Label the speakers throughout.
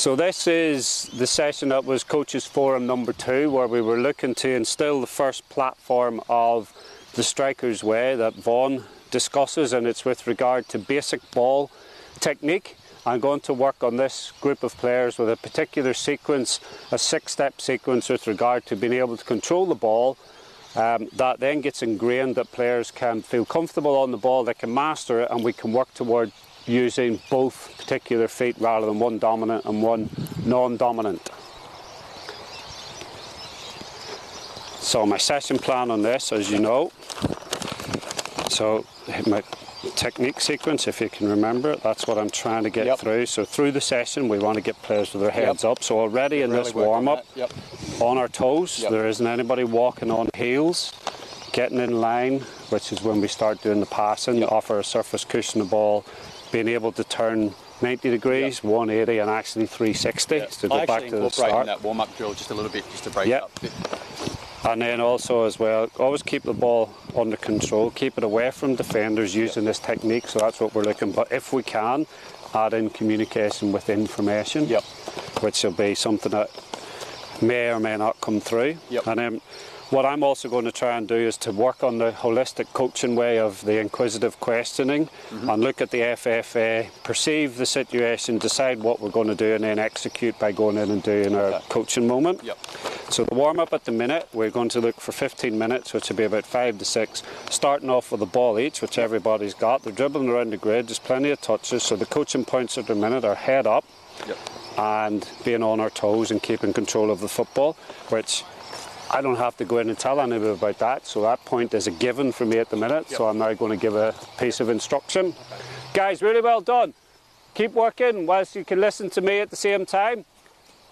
Speaker 1: So this is the session that was Coaches Forum number 2, where we were looking to instill the first platform of the striker's way that Vaughan discusses, and it's with regard to basic ball technique. I'm going to work on this group of players with a particular sequence, a 6-step sequence with regard to being able to control the ball. That then gets ingrained, that players can feel comfortable on the ball, they can master it, and we can work toward using both particular feet rather than one dominant and one non-dominant. So my session plan on this, as you know, so my technique sequence, if you can remember it, that's what I'm trying to get through. So through the session we want to get players with their heads up. So already in this warm-up, on our toes, there isn't anybody walking on heels, getting in line, which is when we start doing the passing, offer a surface cushion the ball, being able to turn 90 degrees, 180 and actually 360 to go back to the start.
Speaker 2: That warm-up drill just a little bit, just to break it up a bit.
Speaker 1: And then also as well, always keep the ball under control, keep it away from defenders using this technique, so that's what we're looking. But if we can, add in communication with information, which will be something that may or may not come through. And then what I'm also going to try and do is to work on the holistic coaching way of the inquisitive questioning and look at the FFA, perceive the situation, decide what we're going to do, and then execute by going in and doing our coaching moment. So the warm-up at the minute, we're going to look for 15 minutes, which will be about 5 to 6, starting off with a ball each, which everybody's got. They're dribbling around the grid, there's plenty of touches, so the coaching points at the minute are head up and being on our toes and keeping control of the football, which I don't have to go in and tell anybody about that, so that point is a given for me at the minute, so I'm now going to give a piece of instruction. Guys, really well done. Keep working whilst you can listen to me at the same time.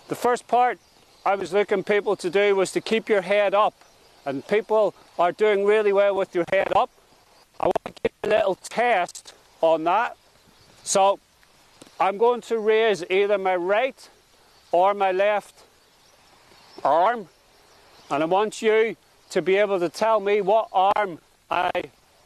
Speaker 1: The first part I was looking people to do was to keep your head up, and people are doing really well with your head up. I want to give you a little test on that. So I'm going to raise either my right or my left arm, and I want you to be able to tell me what arm I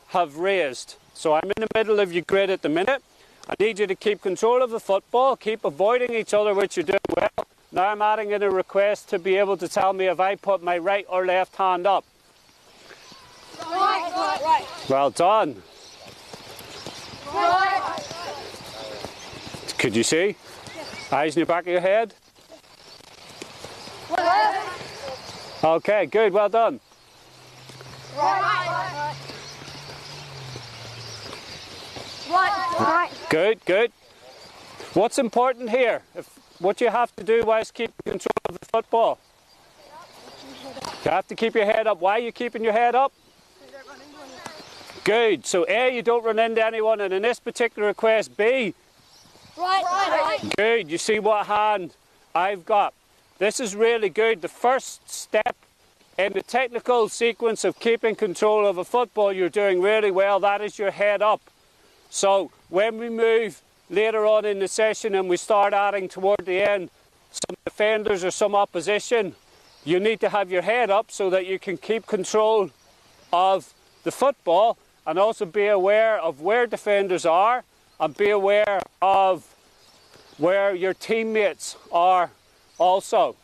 Speaker 1: have raised. So I'm in the middle of your grid at the minute. I need you to keep control of the football, keep avoiding each other, which you're doing well. Now I'm adding in a request to be able to tell me if I put my right or left hand up.
Speaker 3: Right.
Speaker 1: Well done.
Speaker 3: Right.
Speaker 1: Could you see? Eyes in the back of your head? Okay, good, well done.
Speaker 3: Right.
Speaker 1: Good, good. What's important here? What you have to do whilst keeping control of the football? You have to keep your head up. Why are you keeping your head up? Good. So A, you don't run into anyone, and in this particular request, B.
Speaker 3: Right.
Speaker 1: Good. You see what hand I've got. This is really good. The first step in the technical sequence of keeping control of a football, you're doing really well. That is your head up. So when we move later on in the session and we start adding toward the end some defenders or some opposition, you need to have your head up so that you can keep control of the football and also be aware of where defenders are and be aware of where your teammates are also.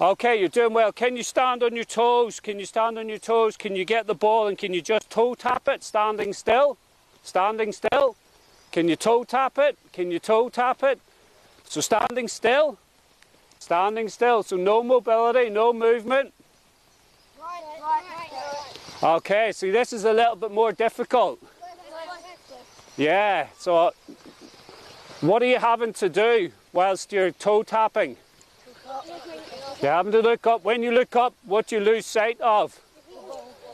Speaker 1: Okay, you're doing well. Can you stand on your toes? Can you stand on your toes? Can you get the ball and can you just toe tap it? Standing still? Standing still? Can you toe tap it? Can you toe tap it? So standing still? Standing still. So no mobility, no movement. Okay, see this is a little bit more difficult. Yeah, so what are you having to do whilst you're toe tapping? You're having to look up. When you look up, what you lose sight of?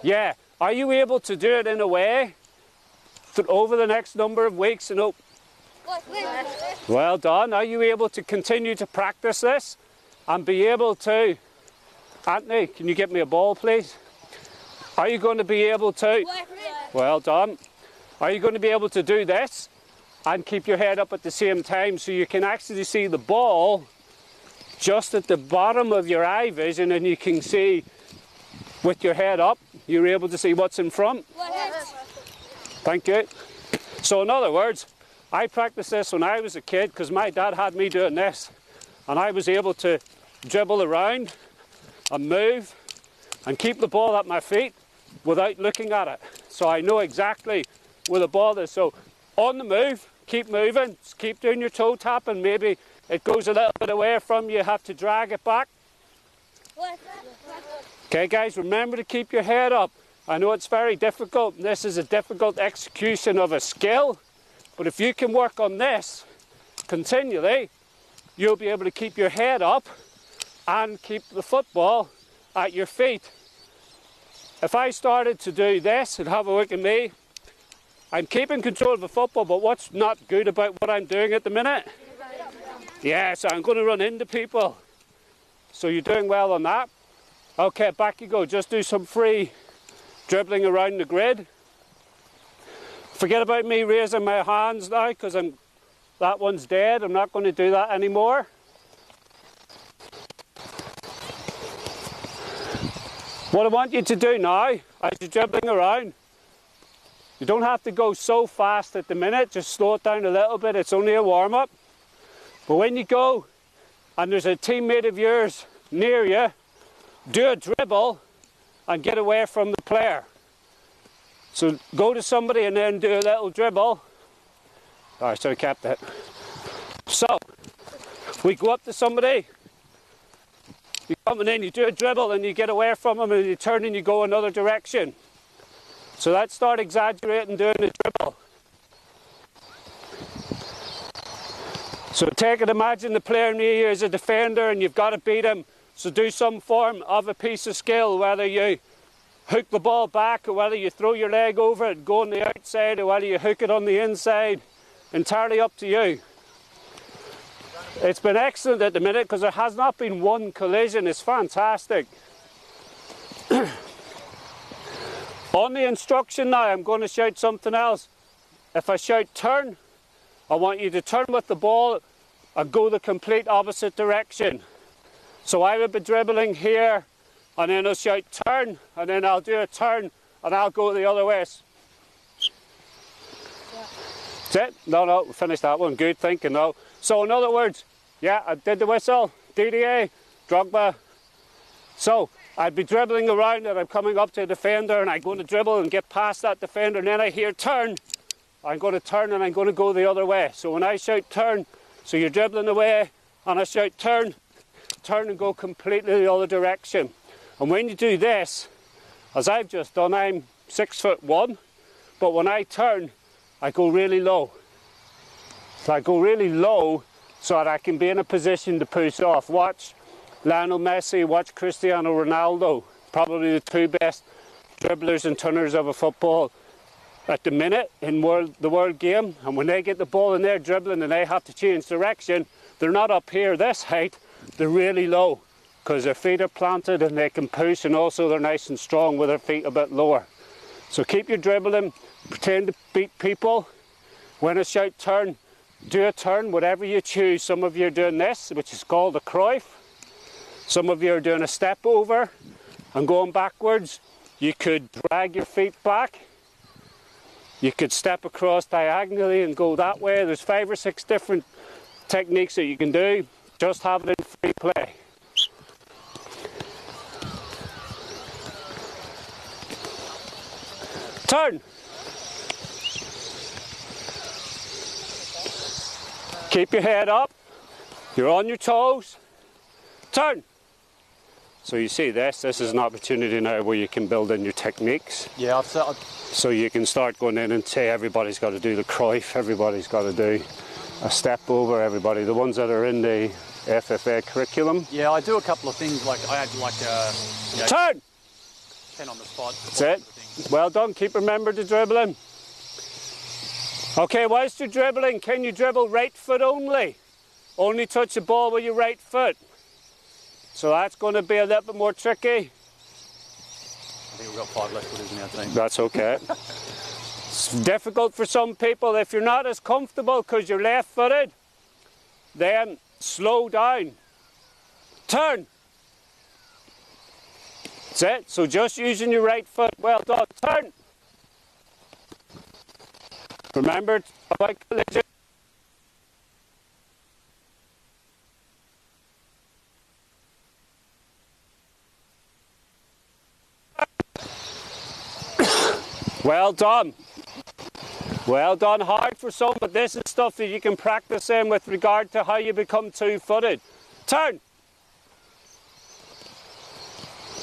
Speaker 1: Yeah. Are you able to do it in a way over the next number of weeks? And well done. Are you able to continue to practice this and be able to... Anthony, can you get me a ball, please? Are you going to be able to... Well done. Are you going to be able to do this and keep your head up at the same time so you can actually see the ball just at the bottom of your eye vision, and you can see with your head up, you're able to see what's in front? Thank you. So in other words, I practiced this when I was a kid because my dad had me doing this, and I was able to dribble around and move and keep the ball at my feet without looking at it. So I know exactly where the ball is. So on the move, keep moving, keep doing your toe tapping. Maybe it goes a little bit away from you, you have to drag it back. Okay guys, remember to keep your head up. I know it's very difficult, and this is a difficult execution of a skill, but if you can work on this continually, you'll be able to keep your head up and keep the football at your feet. If I started to do this and have a look at me, I'm keeping control of the football, but what's not good about what I'm doing at the minute? Yes, I'm going to run into people. So you're doing well on that. Okay, back you go. Just do some free dribbling around the grid. Forget about me raising my hands now because that one's dead. I'm not going to do that anymore. What I want you to do now, as you're dribbling around, you don't have to go so fast at the minute, just slow it down a little bit, it's only a warm-up. But when you go and there's a teammate of yours near you, do a dribble and get away from the player. So go to somebody and then do a little dribble. Oh, I should have kept it. So, we go up to somebody, you come and then you do a dribble and you get away from them and you turn and you go another direction. So let's start exaggerating doing a dribble. So take it, imagine the player near you is a defender and you've got to beat him. So do some form of a piece of skill, whether you hook the ball back or whether you throw your leg over it, go on the outside, or whether you hook it on the inside. Entirely up to you. It's been excellent at the minute because there has not been one collision. It's fantastic. On the instruction now, I'm going to shout something else. If I shout turn, I want you to turn with the ball and go the complete opposite direction. So I would be dribbling here, and then I'll shout turn, and then I'll do a turn, and I'll go the other way. That's it? No, we finished that one. Good thinking, no. So in other words, yeah, I did the whistle, DDA, Drogba. So I'd be dribbling around and I'm coming up to a defender and I'm going to dribble and get past that defender, and then I hear turn. I'm going to turn and I'm going to go the other way. So when I shout turn, so you're dribbling away and I shout turn, turn and go completely the other direction. And when you do this, as I've just done, I'm 6'1", but when I turn, I go really low. So I go really low so that I can be in a position to push off. Watch Lionel Messi, watch Cristiano Ronaldo, probably the two best dribblers and turners of a football at the minute in the world game. And when they get the ball and they're dribbling and they have to change direction, they're not up here this height, they're really low because their feet are planted and they can push, and also they're nice and strong with their feet a bit lower. So keep your dribbling, pretend to beat people. When I shout turn, do a turn, whatever you choose. Some of you are doing this, which is called a Cruyff. Some of you are doing a step over and going backwards. You could drag your feet back. You could step across diagonally and go that way. There's 5 or 6 different techniques that you can do. Just have it in free play. Turn. Keep your head up. You're on your toes. Turn. So you see this is an opportunity now where you can build in your techniques. Yeah, so you can start going in and say everybody's got to do the Cruyff, everybody's got to do a step over, everybody, the ones that are in the FFA curriculum.
Speaker 2: Yeah, I do a couple of things, like I had like
Speaker 1: turn!
Speaker 2: 10 on the spot.
Speaker 1: That's it. Well done, keep remember to dribbling. Okay, whilst you're dribbling, can you dribble right foot only? Only touch the ball with your right foot. So that's going to be a little bit more tricky.
Speaker 2: I think we've got 5 left footers in our team.
Speaker 1: That's okay. It's difficult for some people. If you're not as comfortable because you're left-footed, then slow down. Turn. That's it. So just using your right foot. Well done. Turn. Remember about collision. Well done. Well done, hard for some, but this is stuff that you can practice in with regard to how you become two-footed. Turn.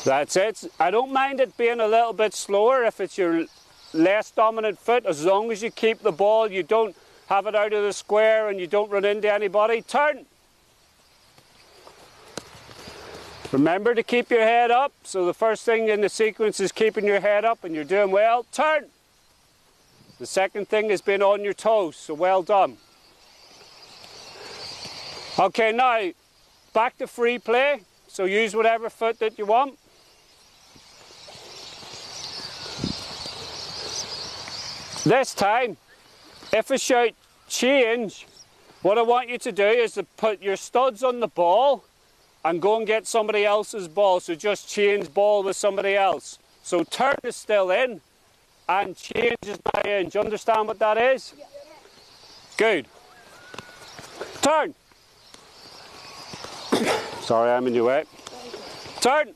Speaker 1: That's it. I don't mind it being a little bit slower if it's your less dominant foot, as long as you keep the ball, you don't have it out of the square and you don't run into anybody. Turn. Remember to keep your head up. So the first thing in the sequence is keeping your head up, and you're doing well. Turn. The second thing is being on your toes, so well done. Okay, now back to free play. So use whatever foot that you want. This time, if a shout change, what I want you to do is to put your studs on the ball and go and get somebody else's ball. So just change ball with somebody else. So turn is still in and change is now in. Do you understand what that is? Yeah. Good. Turn. Sorry, I'm in your way. Turn.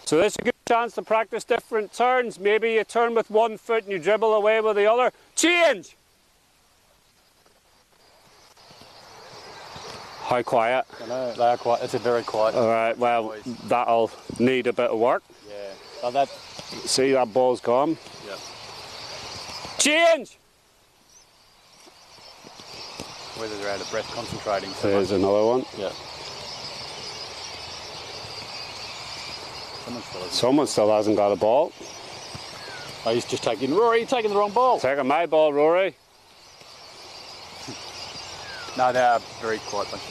Speaker 1: So this is a good chance to practice different turns. Maybe you turn with one foot and you dribble away with the other. Change. How quiet?
Speaker 2: I know, they are quiet. It's a very quiet.
Speaker 1: All right, well, that'll need a bit of work.
Speaker 2: Yeah. Well, that.
Speaker 1: See, that ball's gone.
Speaker 2: Yeah.
Speaker 1: Change.
Speaker 2: Whether they're out of breath concentrating. So
Speaker 1: There's another one.
Speaker 2: Yeah.
Speaker 1: Someone still hasn't got a ball.
Speaker 2: Oh, he's just taking Rory. You're taking the wrong ball.
Speaker 1: Taking my ball, Rory.
Speaker 2: No, they are very quiet bunch.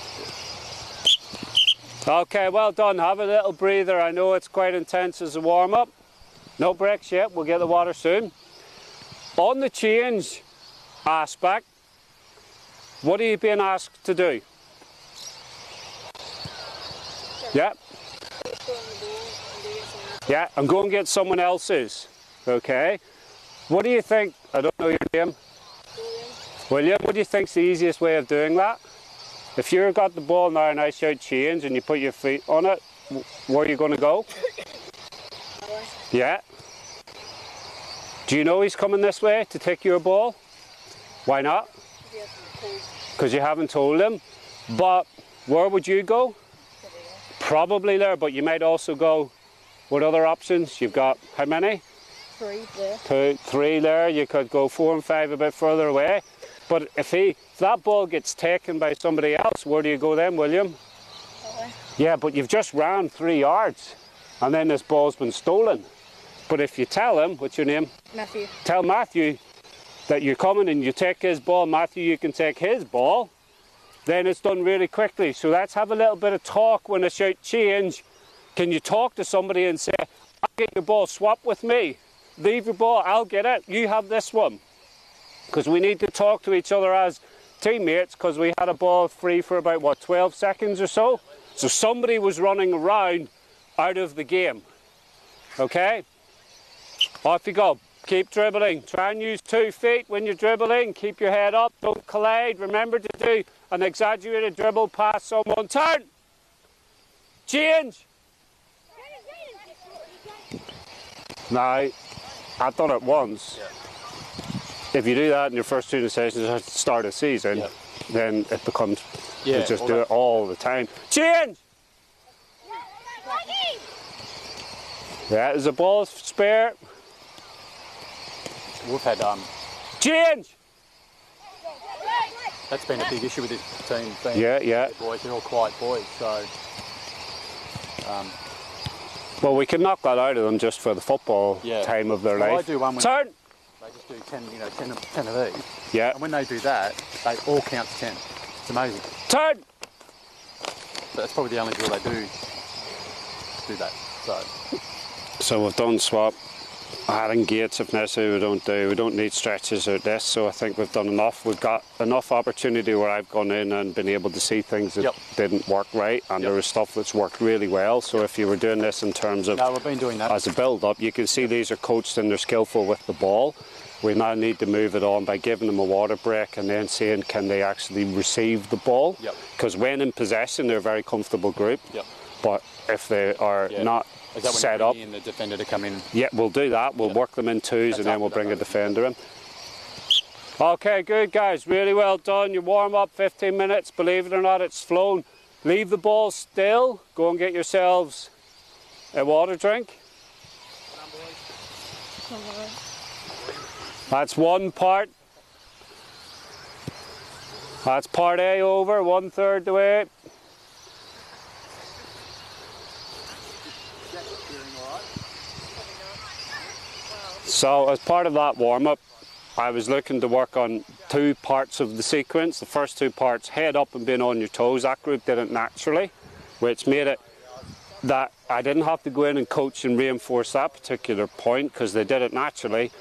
Speaker 1: Okay, well done. Have a little breather. I know it's quite intense as a warm-up. No breaks yet. We'll get the water soon. On the change aspect, what are you being asked to do? Yeah. Yeah, and go and get someone else's. Okay. What do you think? I don't know your name. William, what do you think's the easiest way of doing that? If you've got the ball now and I shout change and you put your feet on it, where are you going to go? Yeah. Do you know he's coming this way to take your ball? Why not? Because you haven't told him. But where would you go? Probably there, but you might also go, what other options? You've got how many?
Speaker 3: 3 there.
Speaker 1: 2, 3 there. You could go 4 and 5 a bit further away. But if that ball gets taken by somebody else, where do you go then, William?
Speaker 3: Okay.
Speaker 1: Yeah, but you've just ran 3 yards and then this ball's been stolen. But if you tell him, what's your name?
Speaker 3: Matthew.
Speaker 1: Tell Matthew that you're coming and you take his ball, Matthew, you can take his ball, then it's done really quickly. So let's have a little bit of talk when I shout change. Can you talk to somebody and say, I'll get your ball, swap with me. Leave your ball, I'll get it, you have this one. Because we need to talk to each other as teammates, because we had a ball free for about, what, 12 seconds or so? So somebody was running around out of the game. Okay? Off you go. Keep dribbling. Try and use 2 feet when you're dribbling. Keep your head up. Don't collide. Remember to do an exaggerated dribble past someone. Turn! Change! Now, I've done it once.
Speaker 2: Yeah.
Speaker 1: If you do that in your first 2 sessions at the start of the season, then it becomes, you just do it all the time. Change! Yeah, there's a ball spare.
Speaker 2: We've had
Speaker 1: Change!
Speaker 2: that's been a big issue with this team.
Speaker 1: Yeah.
Speaker 2: Boys, they're all quiet boys, so.
Speaker 1: Well, we can knock that out of them just for the football time of their life.
Speaker 2: I do one when
Speaker 1: Turn!
Speaker 2: they just do 10 of these.
Speaker 1: Yeah.
Speaker 2: And when they do that, they all count to 10. It's amazing.
Speaker 1: Turn!
Speaker 2: But that's probably the only drill they do that.
Speaker 1: So we've done swap, adding gates if necessary. We don't need stretches or this, so I think we've done enough. We've got enough opportunity where I've gone in and been able to see things that didn't work right, and there was stuff that's worked really well. So if you were doing this in terms of
Speaker 2: we've been doing that
Speaker 1: as a build-up, you can see these are coached and they're skillful with the ball. We now need to move it on by giving them a water break and then seeing can they actually receive the ball. Because when in possession, they're a very comfortable group. But if they are not
Speaker 2: Is that when
Speaker 1: set
Speaker 2: you
Speaker 1: up.
Speaker 2: bring in the defender to come in?
Speaker 1: Yeah, we'll do that. We'll work them in twos and then we'll bring a defender in. Okay, good guys, really well done. You warm up 15 minutes, believe it or not, it's flown. Leave the ball still, go and get yourselves a water drink. That's one part. That's part A over, 1/3 the way. So as part of that warm-up, I was looking to work on 2 parts of the sequence. The first 2 parts, head up and being on your toes. That group did it naturally, which made it that I didn't have to go in and coach and reinforce that particular point because they did it naturally,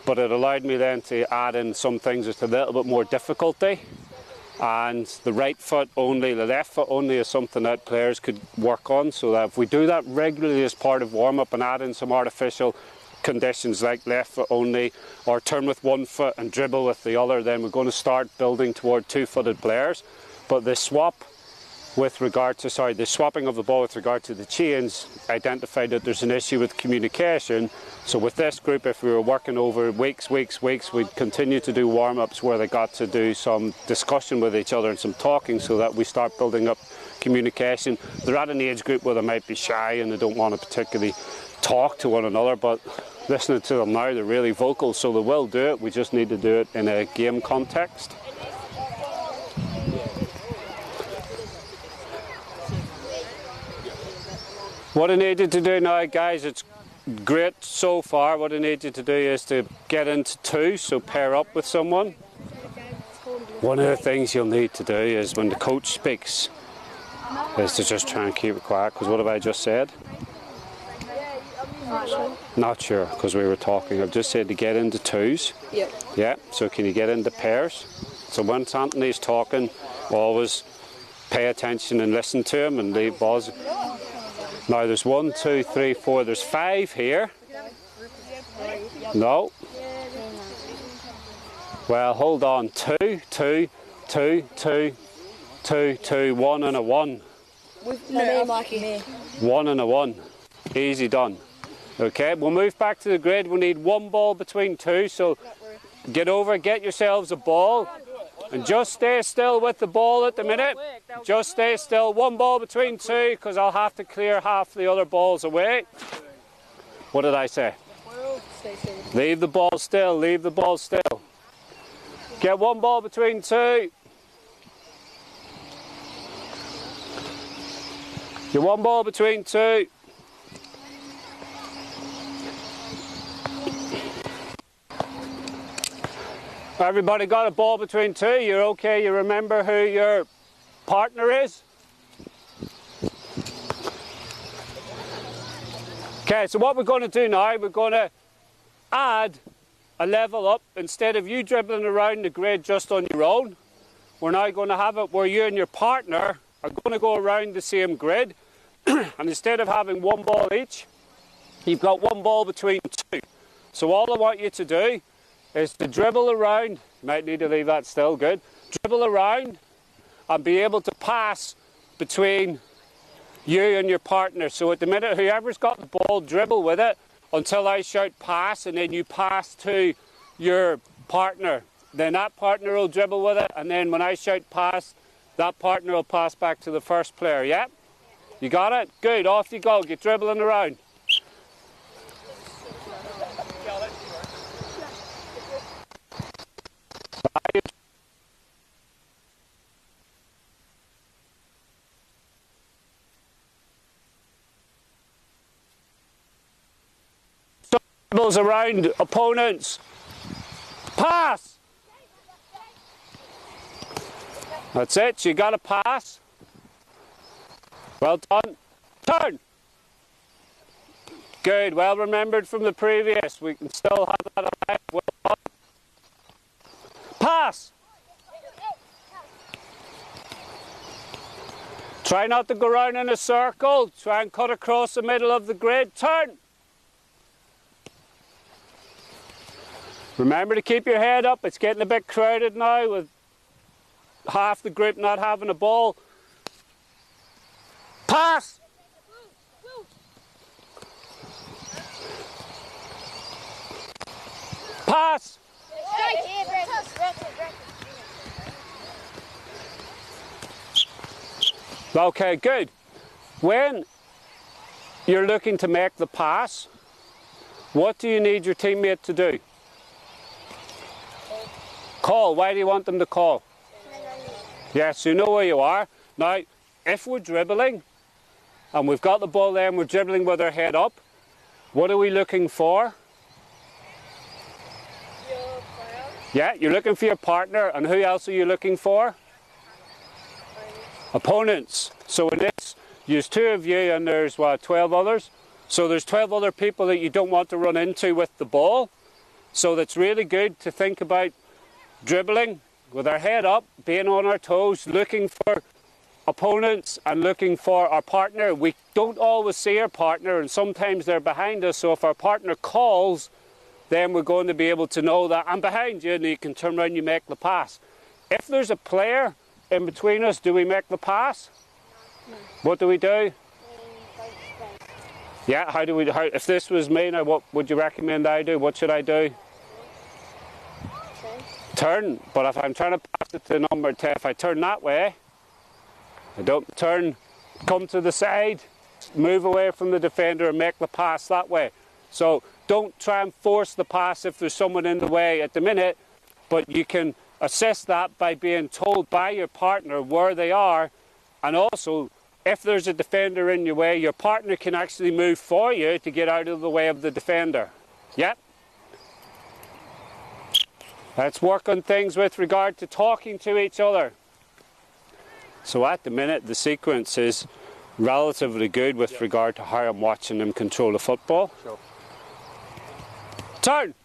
Speaker 1: but it allowed me then to add in some things with a little bit more difficulty. And the right foot only, the left foot only is something that players could work on, so that if we do that regularly as part of warm-up and add in some artificial conditions like left foot only or turn with one foot and dribble with the other, then we're going to start building toward 2-footed players. But the swap with regard to, the swapping of the ball with regard to the chains identified that there's an issue with communication. So with this group, if we were working over weeks, we'd continue to do warm-ups where they got to do some discussion with each other and some talking so that we start building up communication. They're at an age group where they might be shy and they don't want to particularly talk to one another, but listening to them now, they're really vocal, so they will do it. We just need to do it in a game context. What I need you to do now, guys, it's great so far. What I need you to do is to get into 2, so pair up with someone. One of the things you'll need to do is when the coach speaks is to just try and keep it quiet, because what have I just said? Not sure, because we were talking. I've just said to get into 2s.
Speaker 3: Yep.
Speaker 1: Yeah, so can you get into pairs? So when Anthony's talking, always pay attention and listen to him and leave balls. Now there's 1, 2, 3, 4, there's 5 here. No. Well, hold on. 2, 2, 2, 2, 2, 2, 1 and a 1.
Speaker 3: With my name like me.
Speaker 1: 1 and a 1. Easy done. Okay, we'll move back to the grid. We need 1 ball between 2, so get over, get yourselves a ball, and just stay still with the ball at the minute. Just stay still. 1 ball between 2, because I'll have to clear half the other balls away. What did I say? Leave the ball still, leave the ball still. Get 1 ball between 2. Get 1 ball between 2. Everybody got a ball between 2? You're okay? You remember who your partner is? Okay, so what we're going to do now, we're going to add a level up. Instead of you dribbling around the grid just on your own, we're now going to have it where you and your partner are going to go around the same grid. And instead of having 1 ball each, you've got 1 ball between 2. So all I want you to do is to dribble around. You might need to leave that still, good. Dribble around and be able to pass between you and your partner. So at the minute, whoever's got the ball, dribble with it until I shout pass, and then you pass to your partner. Then that partner will dribble with it, and then when I shout pass, that partner will pass back to the first player, yeah? You got it? Good, off you go, get dribbling around. Dribbles around opponents. Pass! That's it, you got to pass. Well done. Turn! Good, well remembered from the previous. We can still have that alive. Well done. Pass! Try not to go round in a circle. Try and cut across the middle of the grid. Turn! Remember to keep your head up. It's getting a bit crowded now with half the group not having a ball. Pass! Pass! Okay, good. When you're looking to make the pass, what do you need your teammate to do? Call. Why do you want them to call? Yes, you know where you are. Now, if we're dribbling and we've got the ball there and we're dribbling with our head up, what are we looking for? Yeah, you're looking for your partner, and who else are you looking for? Opponents. So in this, there's 2 of you and there's, what, 12 others? So there's 12 other people that you don't want to run into with the ball. So that's really good to think about dribbling with our head up, being on our toes, looking for opponents and looking for our partner. We don't always see our partner, and sometimes they're behind us, so if our partner calls, then we're going to be able to know that I'm behind you, and you can turn around and you make the pass. If there's a player in between us, do we make the pass? No. What do we do? Yeah, if this was me now, what would you recommend I do? What should I do? Turn. But if I'm trying to pass it to number 10, if I turn that way, I don't turn, come to the side, move away from the defender and make the pass that way. So don't try and force the pass if there's someone in the way at the minute, but you can assess that by being told by your partner where they are, and also if there's a defender in your way, your partner can actually move for you to get out of the way of the defender. Yep. Let's work on things with regard to talking to each other. So at the minute, the sequence is relatively good with regard to how I'm watching them control a football. Sure. Turn.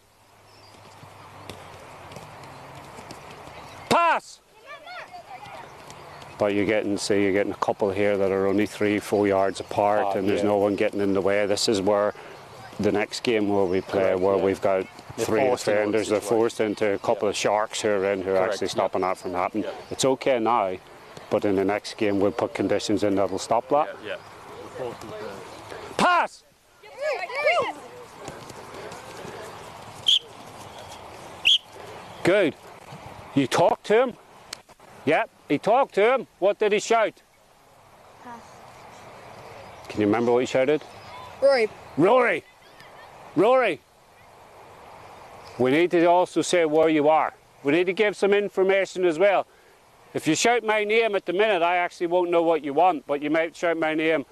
Speaker 1: Pass. But you're getting a couple here that are only 3-4 yards apart, and there's no one getting in the way. This is where the next game where we play, we've got 3 defenders, they're forced into a couple of sharks who are in who are actually stopping that from happening. It's okay now, but in the next game we'll put conditions in that'll stop that. Pass! Good. You talked to him? Yep, he talked to him. What did he shout? Pass. Can you remember what he shouted?
Speaker 3: Rory.
Speaker 1: Rory! Rory! We need to also say where you are. We need to give some information as well. If you shout my name at the minute, I actually won't know what you want, but you might shout my name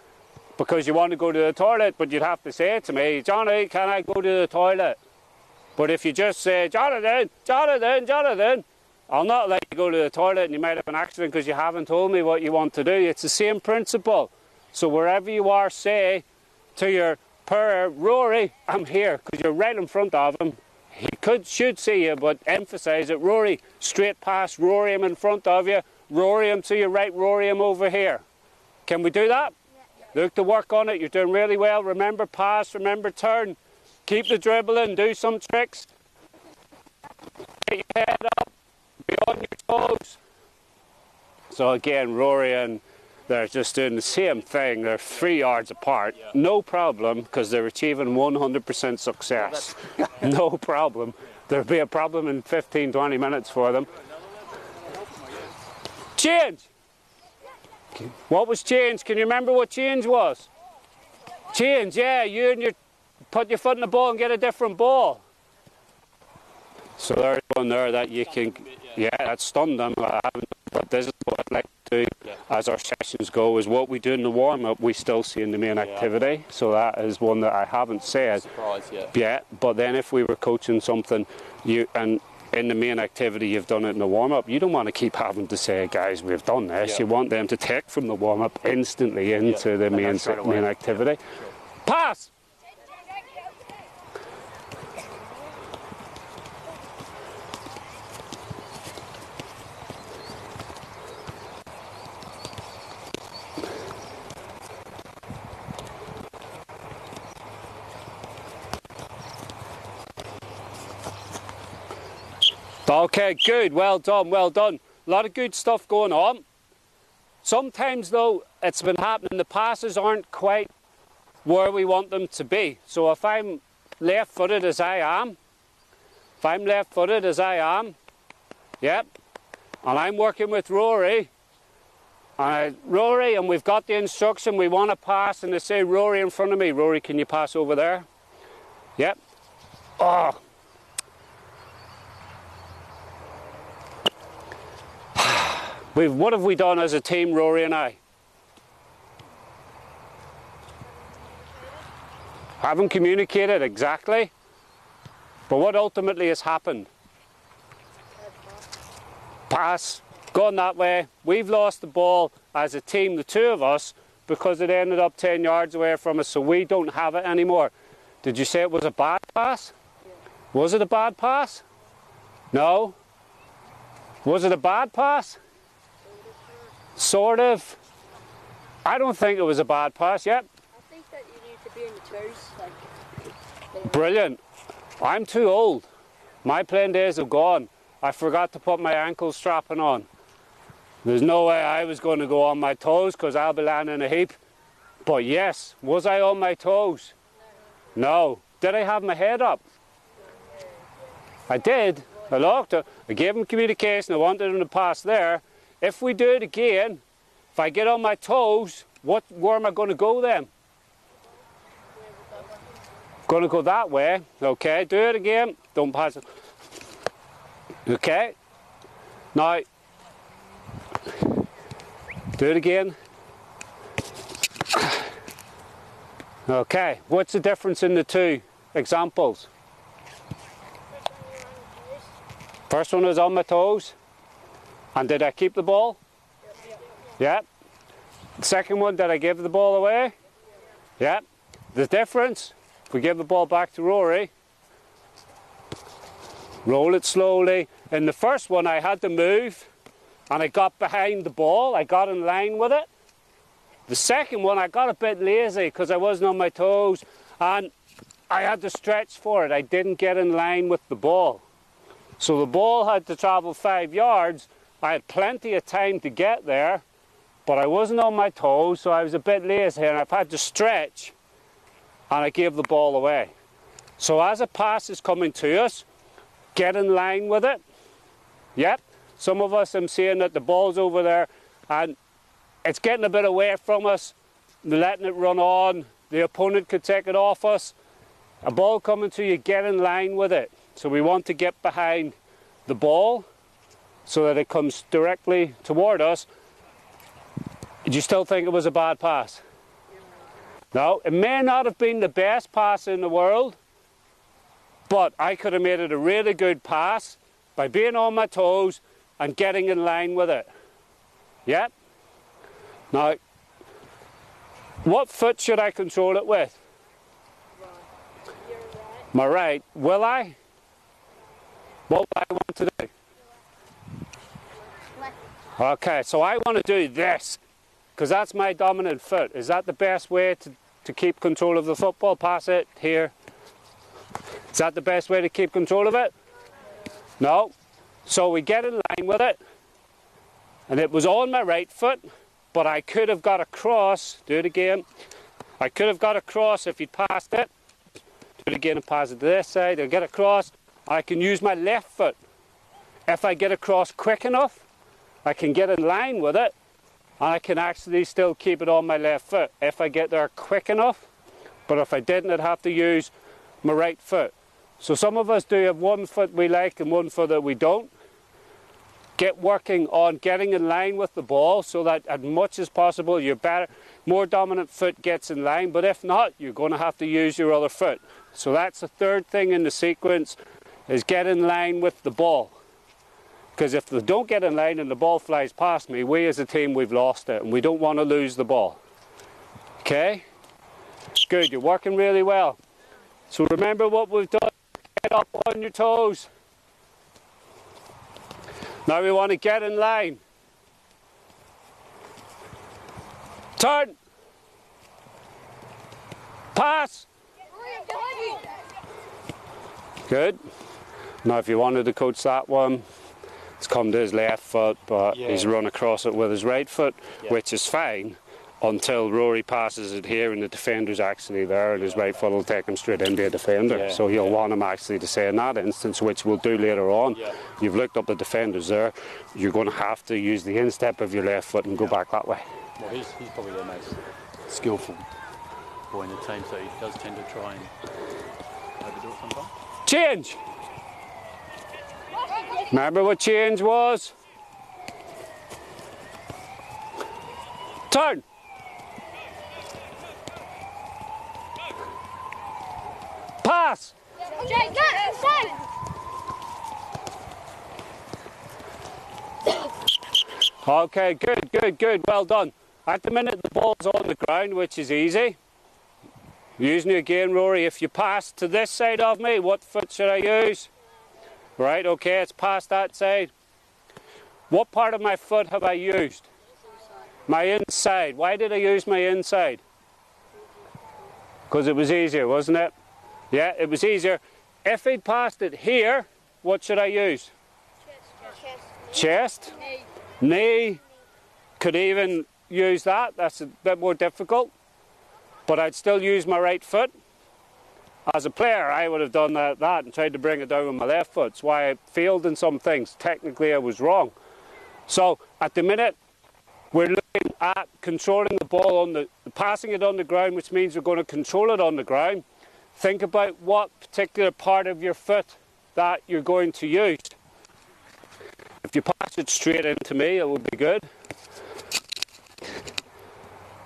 Speaker 1: because you want to go to the toilet, but you'd have to say it to me, Johnny, can I go to the toilet? But if you just say, Jonathan, Jonathan, Jonathan, I'll not let you go to the toilet and you might have an accident because you haven't told me what you want to do. It's the same principle. So wherever you are, say to your pair, Rory, I'm here, because you're right in front of him. He should see you, but emphasise it. Rory, straight past, Rory, I'm in front of you. Rory, I'm to your right, Rory, I'm over here. Can we do that? Yeah. Look to work on it. You're doing really well. Remember pass, remember turn. Keep the dribbling, do some tricks. Get your head up, be on your toes. So again, Rory and they're just doing the same thing. They're 3 yards apart. Yeah. No problem, because they're achieving 100% success. No problem. There'll be a problem in 15, 20 minutes for them. Change! What was change? Can you remember what change was? Change, yeah. You and your put your foot in the ball and get a different ball. So there's one there that you can, yeah, that stunned them. But this is what I'd like to do as our sessions go, is what we do in the warm-up we still see in the main activity. So that is one that I haven't said yet. But then if we were coaching something, and in the main activity you've done it in the warm-up, you don't want to keep having to say, guys, we've done this. You want them to take from the warm-up instantly into the main activity. Sure. Pass! Okay, good, well done, well done. A lot of good stuff going on. Sometimes though, it's been happening, the passes aren't quite where we want them to be. So if I'm left-footed as I am, if I'm left-footed as I am, yep, and I'm working with Rory, and we've got the instruction, we want to pass, and they say Rory in front of me. Rory, can you pass over there? Yep. Oh. What have we done as a team, Rory and I? Haven't communicated, exactly. But what ultimately has happened? Pass, gone that way. We've lost the ball as a team, the two of us, because it ended up 10 yards away from us, so we don't have it anymore. Did you say it was a bad pass?
Speaker 3: Yeah.
Speaker 1: Was it a bad pass? No. Was it a bad pass? Sort of. I don't think it was a bad pass, yep.
Speaker 3: I think that you need to be on your toes. Like,
Speaker 1: Brilliant. I'm too old. My playing days are gone. I forgot to put my ankle strapping on. There's no way I was going to go on my toes because I'll be landing in a heap. But yes, was I on my toes? No. Did I have my head up? I did. I looked. I gave him communication. I wanted him to pass there. If we do it again, if I get on my toes, where am I going to go then? Going to go that way. Okay, do it again. Don't pass it. Okay. Now, do it again. Okay, what's the difference in the two examples? First one was on my toes. And did I keep the ball? Yeah. The second one, did I give the ball away? Yeah. The difference, if we give the ball back to Rory, roll it slowly. In the first one, I had to move, and I got behind the ball. I got in line with it. The second one, I got a bit lazy because I wasn't on my toes, and I had to stretch for it. I didn't get in line with the ball. So the ball had to travel 5 yards. I had plenty of time to get there, but I wasn't on my toes, so I was a bit lazy, and I've had to stretch, and I gave the ball away. So as a pass is coming to us, get in line with it. Yep, some of us, I'm seeing that the ball's over there, and it's getting a bit away from us, letting it run on, the opponent could take it off us. A ball coming to you, get in line with it. So we want to get behind the ball, so that it comes directly toward us. Do you still think it was a bad pass? No, it may not have been the best pass in the world, but I could have made it a really good pass by being on my toes and getting in line with it. Yep. Now, what foot should I control it with? My right. Will I? What do I want to do? Okay, so I want to do this, because that's my dominant foot. Is that the best way to keep control of the football? Pass it here. Is that the best way to keep control of it? No. So we get in line with it, and it was on my right foot, but I could have got across. Do it again. I could have got across if he'd passed it. Do it again and pass it to this side. I'll get across. I can use my left foot. If I get across quick enough, I can get in line with it, and I can actually still keep it on my left foot if I get there quick enough. But if I didn't, I'd have to use my right foot. So some of us do have one foot we like and one foot that we don't. Get working on getting in line with the ball so that as much as possible your more dominant foot gets in line, but if not, you're going to have to use your other foot. So that's the third thing in the sequence, is get in line with the ball. Because if they don't get in line and the ball flies past me, we as a team, we've lost it, and we don't want to lose the ball. Okay? Good, you're working really well. So remember what we've done. Get up on your toes. Now we want to get in line. Turn. Pass. Good. Now if you wanted to coach that one, it's come to his left foot, but he's run across it with his right foot, which is fine. until Rory passes it here and the defender's actually there, and his right foot will take him straight into a defender.
Speaker 2: Yeah,
Speaker 1: So you'll want him actually to say in that instance, which we'll do later on.
Speaker 2: Yeah.
Speaker 1: You've looked up the defenders there. You're going to have to use the instep of your left foot and go back that way.
Speaker 2: Well, he's probably the most skillful boy in the team, so he does tend to try and overdo it sometimes.
Speaker 1: Change! Remember what change was? Turn! Pass! Okay, good, well done. At the minute the ball's on the ground, which is easy. Using it again, Rory. If you pass to this side of me, what foot should I use? Right, okay, it's past that side. What part of my foot have I used? My inside. Why did I use my inside? Because it was easier, wasn't it? Yeah, it was easier. If he'd passed it here, what should I use? Chest? Knee. Could even use that. That's a bit more difficult. But I'd still use my right foot. As a player, I would have done that and tried to bring it down with my left foot. That's why I failed in some things. Technically, I was wrong. So, at the minute, we're looking at controlling the ball passing it on the ground, which means we're going to control it on the ground. Think about what particular part of your foot that you're going to use. If you pass it straight into me, it will be good.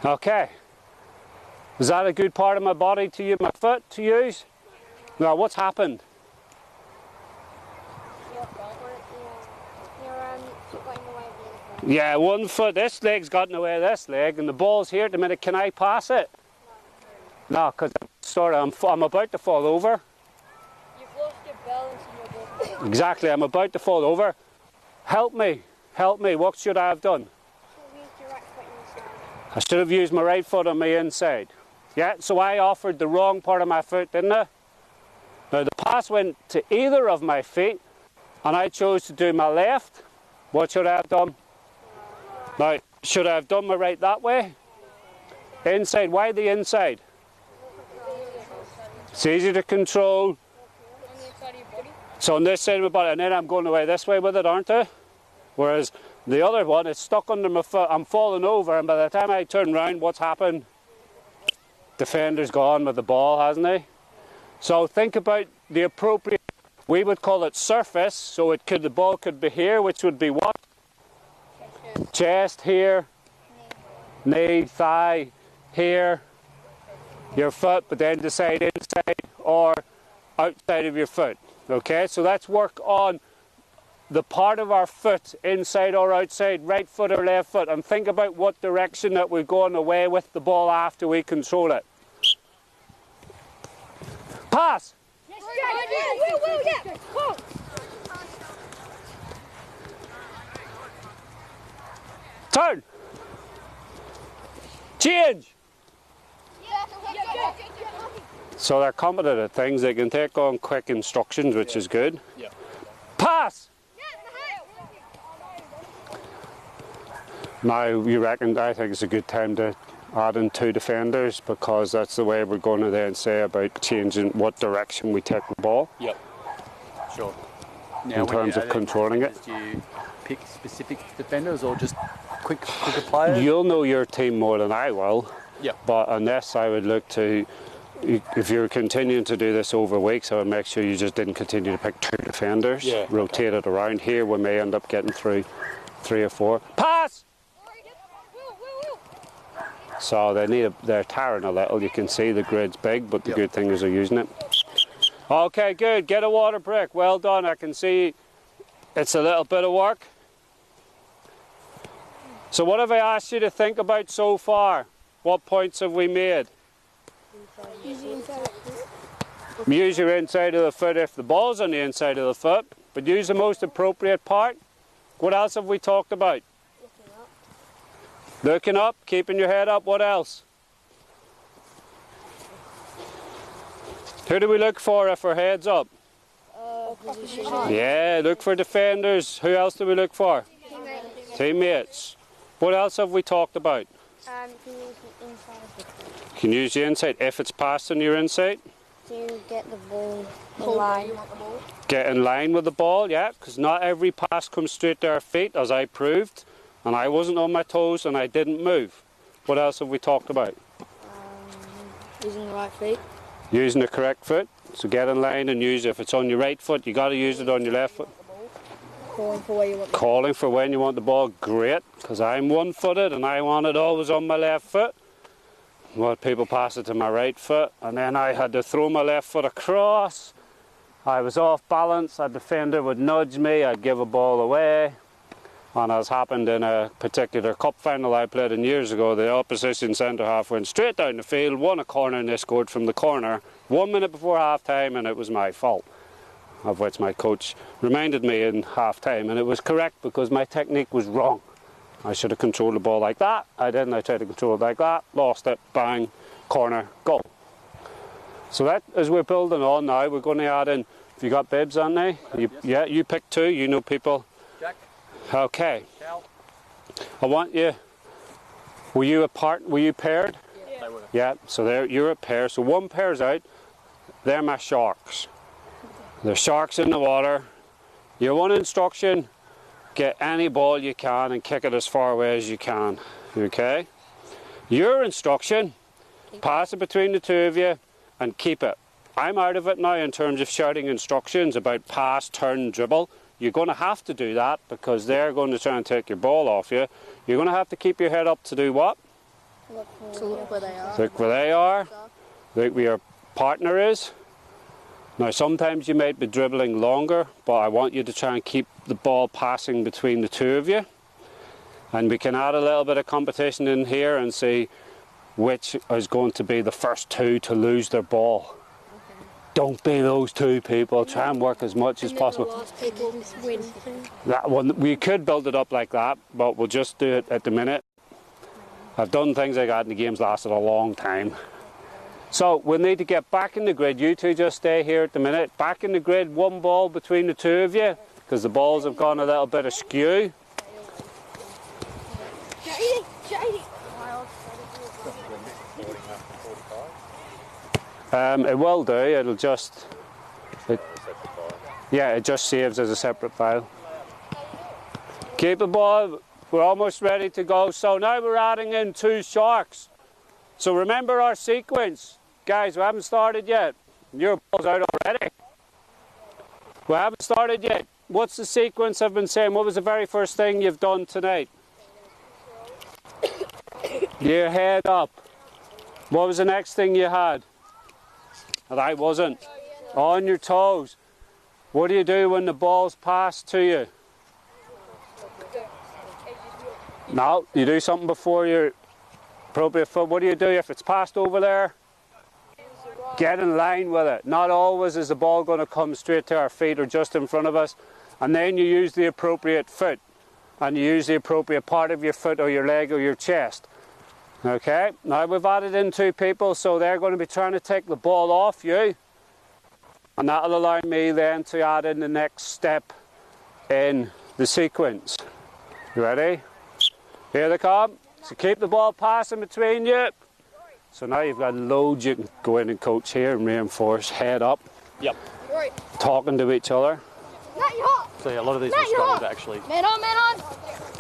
Speaker 1: Okay. Is that a good part of my body to use, my foot to use? Now, what's happened? Yeah, one foot, this leg's got in the way of this leg, and the ball's here at the minute. Can I pass it? No, because I'm about to fall over.
Speaker 3: You've lost your balance in your ball.
Speaker 1: Exactly, I'm about to fall over. Help me, what should I have done? I should have used my right foot on my inside. Yeah, so I offered the wrong part of my foot, didn't I? Now the pass went to either of my feet, and I chose to do my left. What should I have done? Now, should I have done my right that way? Inside, why the inside? It's easy to control. So on this side of my body, and then I'm going away this way with it, aren't I? Whereas the other one is stuck under my foot, I'm falling over, and by the time I turn around, what's happened? Defender's gone with the ball, hasn't he? So think about the appropriate, we would call it surface, so the ball could be here, which would be what? Chest here, knee, thigh, here, your foot, but then decide inside or outside of your foot. Okay, so let's work on the part of our foot, inside or outside, right foot or left foot, and think about what direction that we're going away with the ball after we control it. Pass! Turn! Change! So they're competent at things, they can take on quick instructions, which is good.
Speaker 2: Yeah.
Speaker 1: Pass! Now, you reckon, I think it's a good time to add in 2 defenders, because that's the way we're going to then say about changing what direction we take the ball.
Speaker 2: Yep. Sure. Now,
Speaker 1: in terms of controlling it.
Speaker 2: Do you pick specific defenders or just quicker players?
Speaker 1: You'll know your team more than I will.
Speaker 2: Yep.
Speaker 1: But unless I would look to, if you're continuing to do this over weeks, I would make sure you just didn't continue to pick 2 defenders.
Speaker 2: Yeah.
Speaker 1: Rotate it around. Here we may end up getting through 3 or 4. Pass! So they're tiring a little. You can see the grid's big, but the good thing is they're using it. Okay, good. Get a water break. Well done. I can see it's a little bit of work. So what have I asked you to think about so far? What points have we made? Use your inside of the foot if the ball's on the inside of the foot, but use the most appropriate part. What else have we talked about? Looking up, keeping your head up. What else? Who do we look for if our head's up? Yeah, look for defenders. Who else do we look for? Teammates. What else have we talked about?
Speaker 3: can use the inside of the ball.
Speaker 1: You can use the inside. If it's passed on your inside,
Speaker 3: To get the ball in line. You want the ball?
Speaker 1: get in line with the ball, yeah, because not every pass comes straight to our feet, as I proved. And I wasn't on my toes and I didn't move. What else have we talked about?
Speaker 3: Using the right feet.
Speaker 1: Using the correct foot. So get in line and use it. If it's on your right foot, you got to use it on your left foot.
Speaker 3: Calling for where you want the ball.
Speaker 1: Calling for when you want the ball, great, because I'm one-footed and I want it always on my left foot. Well, people pass it to my right foot, and then I had to throw my left foot across. I was off balance, a defender would nudge me, I'd give a ball away. And as happened in a particular cup final I played in years ago, the opposition centre-half went straight down the field, won a corner, and they scored from the corner 1 minute before half-time, and it was my fault. Of which my coach reminded me in half-time, and it was correct because my technique was wrong. I should have controlled the ball like that. I didn't. I tried to control it like that, lost it, bang, corner, goal. So that, as we're building on now, we're going to add in, have you got bibs on there? Yeah, you pick two, you know people.
Speaker 2: Jack.
Speaker 1: Okay.
Speaker 2: Cal.
Speaker 1: I want you, were you paired?
Speaker 2: Yeah. They were.
Speaker 1: Yeah, so there, you're a pair. So one pair's out, they're my sharks. There's sharks in the water. Your one instruction, get any ball you can and kick it as far away as you can. Okay? Your instruction, pass it between the two of you and keep it. I'm out of it now in terms of shouting instructions about pass, turn, dribble. You're going to have to do that because they're going to try and take your ball off you. You're going to have to keep your head up to do what?
Speaker 3: Look where they are.
Speaker 1: Look where they are. Look where your partner is. Now sometimes you might be dribbling longer, but I want you to try and keep the ball passing between the two of you. And we can add a little bit of competition in here and see which is going to be the first two to lose their ball. Okay. Don't be those two people. Try and work as much as possible.
Speaker 3: The last people win.
Speaker 1: That one, we could build it up like that, but we'll just do it at the minute. I've done things like that and the game's lasted a long time. So we'll need to get back in the grid. You two just stay here at the minute. Back in the grid, one ball between the two of you, because the balls have gone a little bit askew. It will do. It'll just... it just saves as a separate file. Keep the ball. We're almost ready to go. So now we're adding in two sharks. So remember our sequence. Guys, we haven't started yet. Your ball's out already. We haven't started yet. What's the sequence I've been saying? What was the very first thing you've done tonight? Your head up. What was the next thing you had? That I wasn't. On your toes. What do you do when the ball's passed to you? No, you do something before your appropriate foot. What do you do if it's passed over there? Get in line with it. Not always is the ball going to come straight to our feet or just in front of us. And then you use the appropriate foot. And you use the appropriate part of your foot or your leg or your chest. Okay, now we've added in two people, so they're going to be trying to take the ball off you. And that'll allow me then to add in the next step in the sequence. You ready? Here they come. So keep the ball passing between you. So now you've got loads you can go in and coach here and reinforce. Head up.
Speaker 2: Yep.
Speaker 1: Talking to each other.
Speaker 2: So yeah, a lot of these will struggle to actually...
Speaker 3: Man on, man on!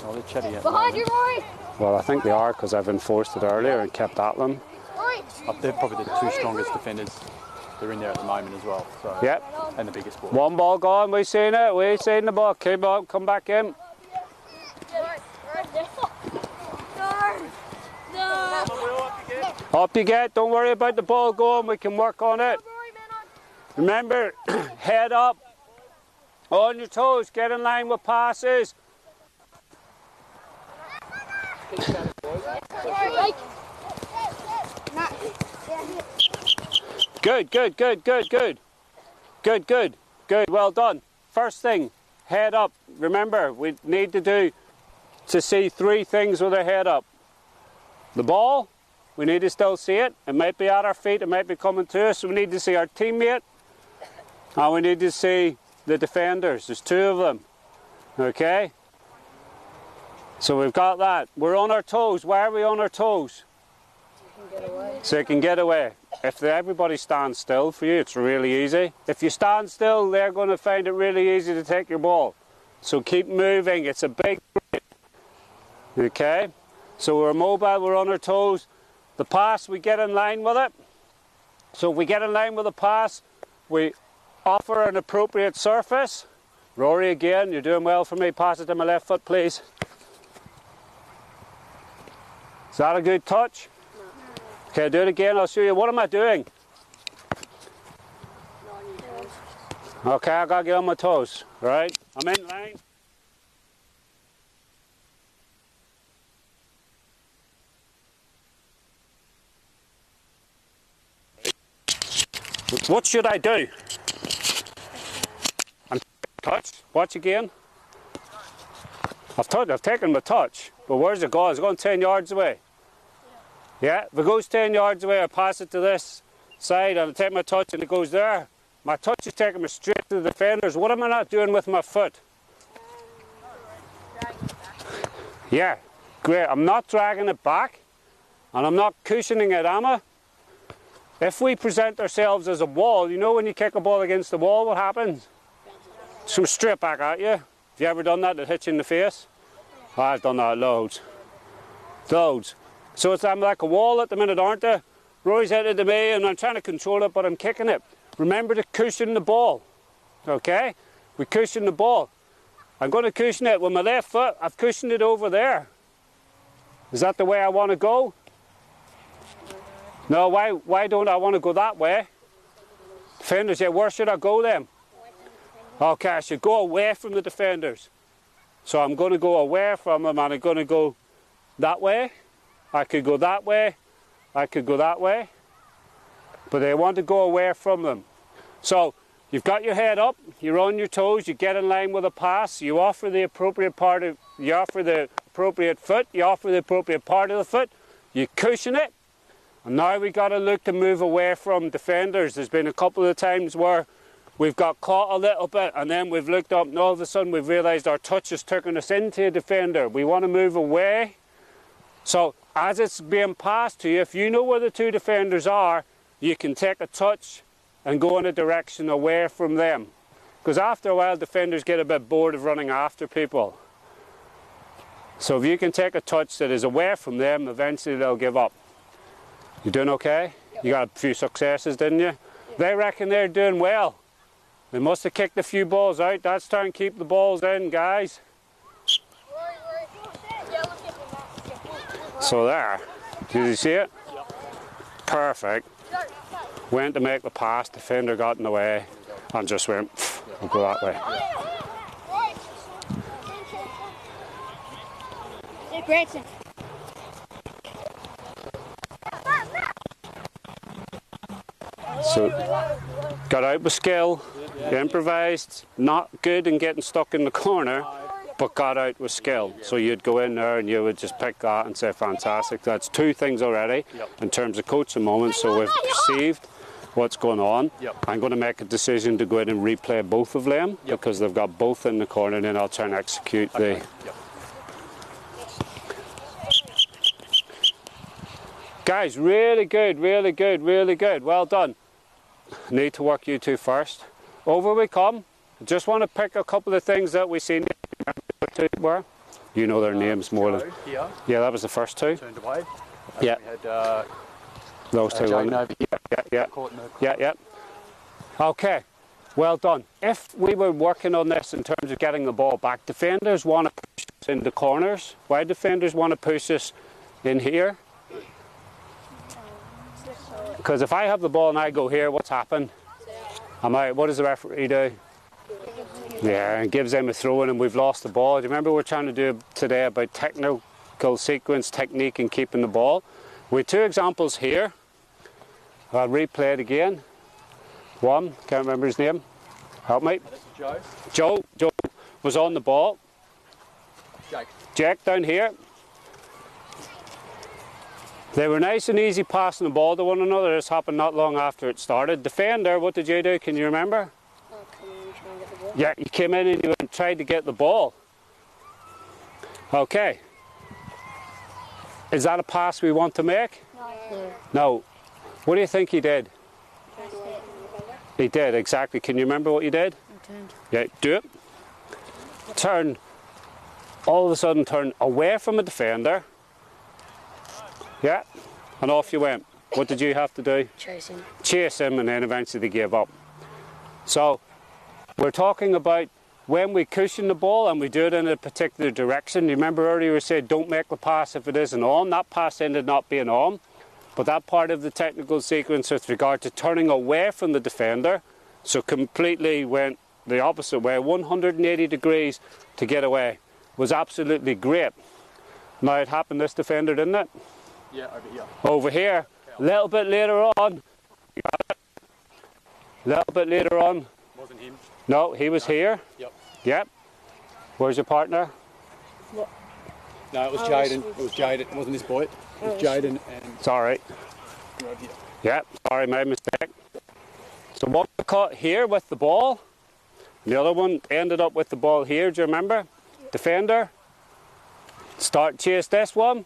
Speaker 2: Oh, they're chatty at
Speaker 3: Behind you, Rory!
Speaker 1: Well, I think they are because I've enforced it earlier and kept at them.
Speaker 2: They're probably the two strongest defenders. They're in there at the moment as well. So,
Speaker 1: yep.
Speaker 2: And the biggest ball.
Speaker 1: One ball gone. We've seen it. We've seen the ball. Keep up. Come back in. Up you get. Don't worry about the ball going. We can work on it. Remember, head up. On your toes. Get in line with passes. Good, good, good, good, good. Good, good, good. Well done. First thing, head up. Remember, we need to see three things with our head up. The ball, we need to still see it. It might be at our feet, it might be coming to us. We need to see our teammate. And we need to see the defenders. There's two of them. Okay? So we've got that. We're on our toes. Why are we on our toes? So you can get away. If everybody stands still for you, it's really easy. If you stand still, they're going to find it really easy to take your ball. So keep moving. It's a big break. Okay? So we're mobile, we're on our toes. The pass, we get in line with it. So if we get in line with the pass, we offer an appropriate surface. Rory again, you're doing well for me. Pass it to my left foot, please. Is that a good touch? No. Okay, do it again. I'll show you. What am I doing? Okay, I gotta get on my toes. Right? I'm in line. What should I do? I'm touch. Watch again. I've taken my touch, but where's it going? It's going 10 yards away. Yeah, if it goes 10 yards away, I pass it to this side and I take my touch and it goes there. My touch is taking me straight to the defenders. What am I not doing with my foot? Yeah, great. I'm not dragging it back and I'm not cushioning it, am I? If we present ourselves as a wall, you know when you kick a ball against the wall, what happens? It's come straight back at you. Have you ever done that? It hits you in the face? Oh, I've done that loads. Loads. So I'm like a wall at the minute, aren't I? Roy's headed to me and I'm trying to control it, but I'm kicking it. Remember to cushion the ball. Okay? We cushion the ball. I'm going to cushion it with my left foot. I've cushioned it over there. Is that the way I want to go? No, why don't I want to go that way? Defenders, yeah, where should I go then? Okay, I should go away from the defenders. So I'm going to go away from them and I'm going to go that way. I could go that way. I could go that way. But they want to go away from them. So you've got your head up, you're on your toes, you get in line with a pass, you offer the appropriate part of, you offer the appropriate foot, you offer the appropriate part of the foot, you cushion it. And now we've got to look to move away from defenders. There's been a couple of times where we've got caught a little bit and then we've looked up and all of a sudden we've realised our touch has taken us into a defender. We want to move away. So as it's being passed to you, if you know where the two defenders are, you can take a touch and go in a direction away from them. Because after a while defenders get a bit bored of running after people. So if you can take a touch that is away from them, eventually they'll give up. You doing okay? Yep. You got a few successes, didn't you? Yep. They reckon they're doing well. They must have kicked a few balls out. That's trying to keep the balls in, guys. So there. Did you see it? Yep. Perfect. Went to make the pass, defender got in the way, and just went, we'll go that way. So, got out with skill, improvised, not good in getting stuck in the corner, but got out with skill. So you'd go in there and you would just pick that and say, fantastic. That's two things already in terms of coaching moments. So we've perceived what's going on. I'm going to make a decision to go in and replay both of them because they've got both in the corner, and then I'll try and execute the... Guys, really good, really good, really good. Well done. Need to work you two first. Over we come. Just want to pick a couple of things that we've seen. Where? You know their names more than...
Speaker 2: Yeah.
Speaker 1: Yeah, that was the first two.
Speaker 2: Turned away.
Speaker 1: Yeah.
Speaker 2: We had
Speaker 1: those two. Yeah. Okay. Well done. If we were working on this in terms of getting the ball back, defenders want to push us in the corners. Why defenders want to push us in here? Because if I have the ball and I go here, what's happened? What does the referee do? Yeah, it gives them a throw in and we've lost the ball. Do you remember we're trying to do today about technical sequence, technique and keeping the ball? We have two examples here. I'll replay it again. One, can't remember his name. Help me. Joe. Joe was on the ball. Jake down here. They were nice and easy passing the ball to one another. This happened not long after it started. Defender, what did you do? Can you remember?
Speaker 3: Come in and try and get the ball.
Speaker 1: Yeah, you came in and you tried to get the ball. Okay, Is that a pass we want to make?
Speaker 3: No.
Speaker 1: No. What do you think he did?
Speaker 3: That's it.
Speaker 1: He did, exactly. Can you remember what you did?
Speaker 3: I turned.
Speaker 1: Yeah, do it. Turn. All of a sudden turn away from a defender. Yeah. And off you went. What did you have to do?
Speaker 3: Chasing.
Speaker 1: Chase him, and then eventually they gave up. So we're talking about when we cushion the ball and we do it in a particular direction. You remember earlier we said don't make the pass if it isn't on. That pass ended not being on. But that part of the technical sequence with regard to turning away from the defender, so completely went the opposite way, 180 degrees to get away, was absolutely great. Now it happened this defender, didn't it?
Speaker 2: Yeah, over here.
Speaker 1: Over here. A little bit later on. A little bit later on.
Speaker 2: Wasn't him.
Speaker 1: No, he was here.
Speaker 2: Yep.
Speaker 1: Yep. Where's your partner?
Speaker 2: No, it was Jaden. It was Jaden. It wasn't this boy. It was Jaden and
Speaker 1: Sorry.
Speaker 2: right here.
Speaker 1: Yep, sorry, my mistake. So one caught here with the ball. The other one ended up with the ball here, do you remember? Defender. Start chase this one.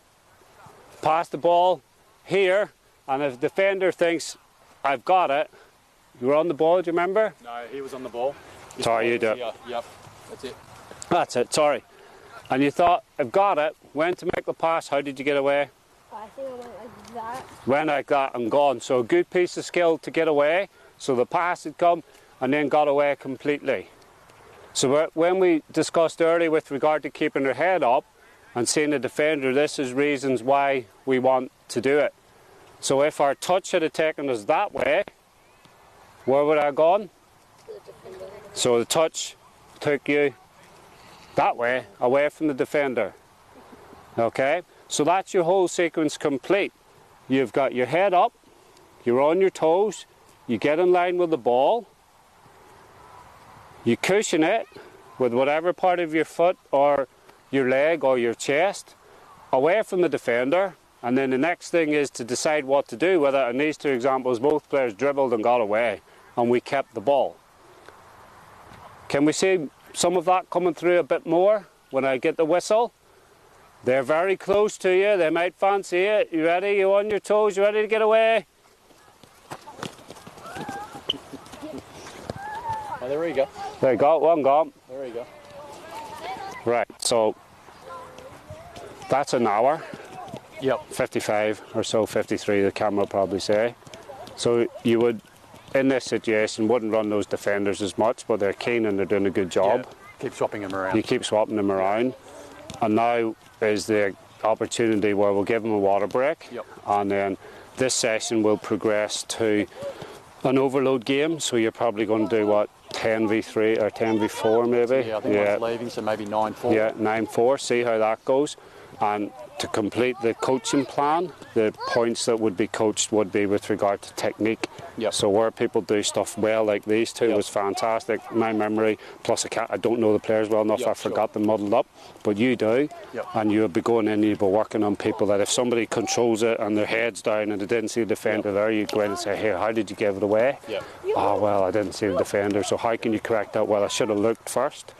Speaker 1: Pass the ball here. And if the defender thinks, I've got it, you were on the ball, do you remember?
Speaker 2: No, he was on the ball.
Speaker 1: Sorry, you do it.
Speaker 2: Yep, that's it.
Speaker 1: That's it, sorry. And you thought, I've got it. Went to make the pass, how did you get away?
Speaker 3: I think I went like that.
Speaker 1: Went like that and gone. So a good piece of skill to get away. So the pass had come and then got away completely. So when we discussed earlier with regard to keeping their head up and seeing the defender, this is reasons why we want to do it. So if our touch had taken us that way, where would I have gone? So the touch took you that way, away from the defender. Okay? So that's your whole sequence complete. You've got your head up, you're on your toes, you get in line with the ball, you cushion it with whatever part of your foot or your leg or your chest away from the defender, and then the next thing is to decide what to do, whether in these two examples both players dribbled and got away and we kept the ball. Can we see some of that coming through a bit more when I get the whistle? They're very close to you, they might fancy it. You ready? You on your toes? You ready to get away?
Speaker 2: Oh, there we go.
Speaker 1: There you go, one gone.
Speaker 2: There we go.
Speaker 1: Right, so that's an hour.
Speaker 2: Yep.
Speaker 1: 55 or so, 53 the camera will probably say. So you would, in this situation, wouldn't run those defenders as much, but they're keen and they're doing a good job.
Speaker 2: Yeah. Keep swapping them around.
Speaker 1: You keep swapping them around. And now is the opportunity where we'll give them a water break.
Speaker 2: Yep.
Speaker 1: And then this session will progress to an overload game. So you're probably going to do what, 10v3 or 10v4 maybe?
Speaker 2: Yeah, I think one's leaving, so maybe 9-4.
Speaker 1: Yeah, 9-4, see how that goes. And to complete the coaching plan, the points that would be coached would be with regard to technique.
Speaker 2: Yep.
Speaker 1: So where people do stuff well, like these two,
Speaker 2: Yep.
Speaker 1: was fantastic. My memory, plus I don't know the players well enough,
Speaker 2: Yep,
Speaker 1: I forgot them muddled up, but you do.
Speaker 2: Yep.
Speaker 1: And you would be going in and you'd be working on people that if somebody controls it and their head's down and they didn't see the defender there, you go in and say, hey, how did you give it away?
Speaker 2: Yep.
Speaker 1: Oh, well, I didn't see the defender, so how can you correct that? Well, I should have looked first.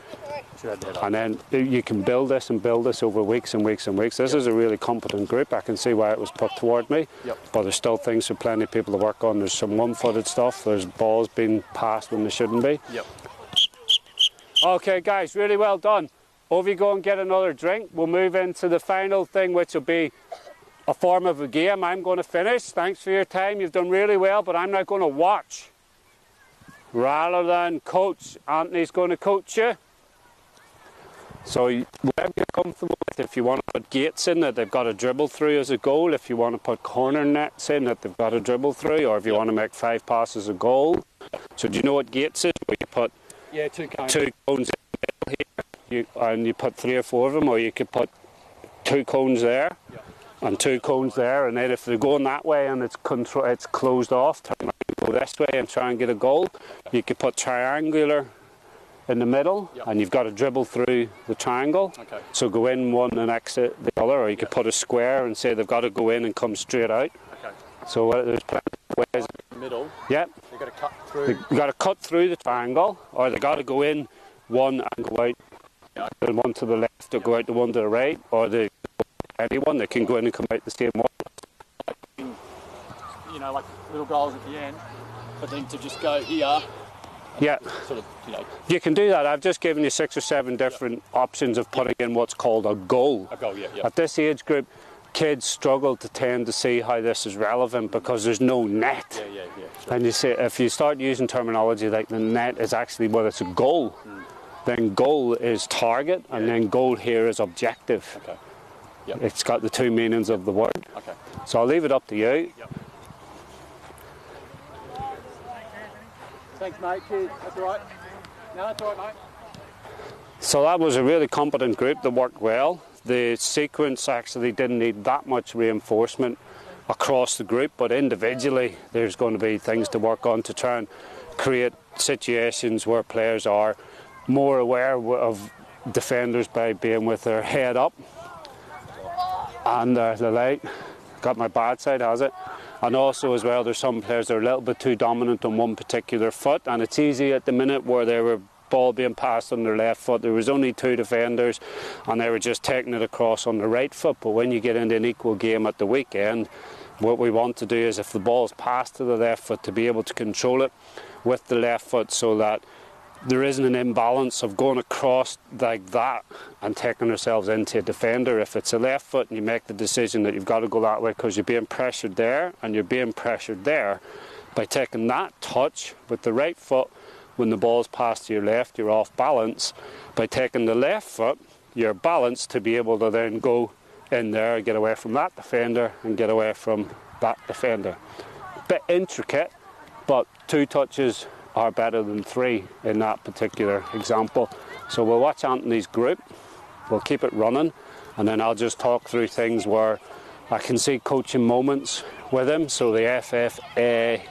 Speaker 2: Should have that up.
Speaker 1: And then you can build this and build this over weeks and weeks and weeks. This is a really competent group. I can see why it was put toward me.
Speaker 2: Yep.
Speaker 1: But there's still things for plenty of people to work on. There's some one-footed stuff. There's balls being passed when they shouldn't be.
Speaker 2: Yep.
Speaker 1: Okay, guys, really well done. Over you go and get another drink. We'll move into the final thing, which will be a form of a game. I'm going to finish. Thanks for your time. You've done really well, but I'm not going to watch rather than coach. Anthony's going to coach you. So whatever you're comfortable with, if you want to put gates in that they've got to dribble through as a goal, if you want to put corner nets in that they've got to dribble through, or if you want to make 5 passes a goal. So do you know what gates is? Where you put
Speaker 2: 2 cones.
Speaker 1: 2 cones in the middle here, and you put 3 or 4 of them, or you could put 2 cones there, and 2 cones there, and then if they're going that way and it's closed off, turn around and go this way and try and get a goal. You could put triangular in the middle, and you've got to dribble through the triangle.
Speaker 2: Okay.
Speaker 1: So go in one and exit the other, or you could put a square and say they've got to go in and come straight out.
Speaker 2: Okay.
Speaker 1: So there's plenty of ways.
Speaker 2: Middle.
Speaker 1: Yep.
Speaker 2: You've got to cut through.
Speaker 1: You've got to cut through the triangle, or they've got to go in one and go out, and one to the left, or go out the one to the right, or they anyone. They can go in and come out the same way.
Speaker 2: You know, like little goals at the end, but then to just go here.
Speaker 1: Yeah.
Speaker 2: Sort of, you know.
Speaker 1: You can do that. I've just given you 6 or 7 different options of putting in what's called a goal.
Speaker 2: A goal, yeah.
Speaker 1: At this age group, kids struggle to tend to see how this is relevant because there's no net.
Speaker 2: Yeah. Sure.
Speaker 1: And you see, if you start using terminology like the net is actually, well, it's a goal, then goal is target, and then goal here is objective.
Speaker 2: Okay. Yep.
Speaker 1: It's got the 2 meanings of the word.
Speaker 2: Okay.
Speaker 1: So I'll leave it up to you.
Speaker 2: Yep. Thanks, mate. Cheers. That's all right. No, that's all right, mate.
Speaker 1: So that was a really competent group that worked well. The sequence actually didn't need that much reinforcement across the group, but individually there's going to be things to work on to try and create situations where players are more aware of defenders by being with their head up. And the light got my bad side, has it? And also as well, there's some players that are a little bit too dominant on one particular foot, and it's easy at the minute where they were ball being passed on their left foot, there was only 2 defenders and they were just taking it across on the right foot. But when you get into an equal game at the weekend, what we want to do is, if the ball's passed to the left foot, to be able to control it with the left foot so that there isn't an imbalance of going across like that and taking ourselves into a defender. If it's a left foot and you make the decision that you've got to go that way because you're being pressured there and you're being pressured there, by taking that touch with the right foot, when the ball's passed to your left, you're off balance. By taking the left foot, you're balanced to be able to then go in there, get away from that defender and get away from that defender. Bit intricate, but 2 touches are better than 3 in that particular example. So we'll watch Anthony's group, we'll keep it running, and then I'll just talk through things where I can see coaching moments with him. So the FFA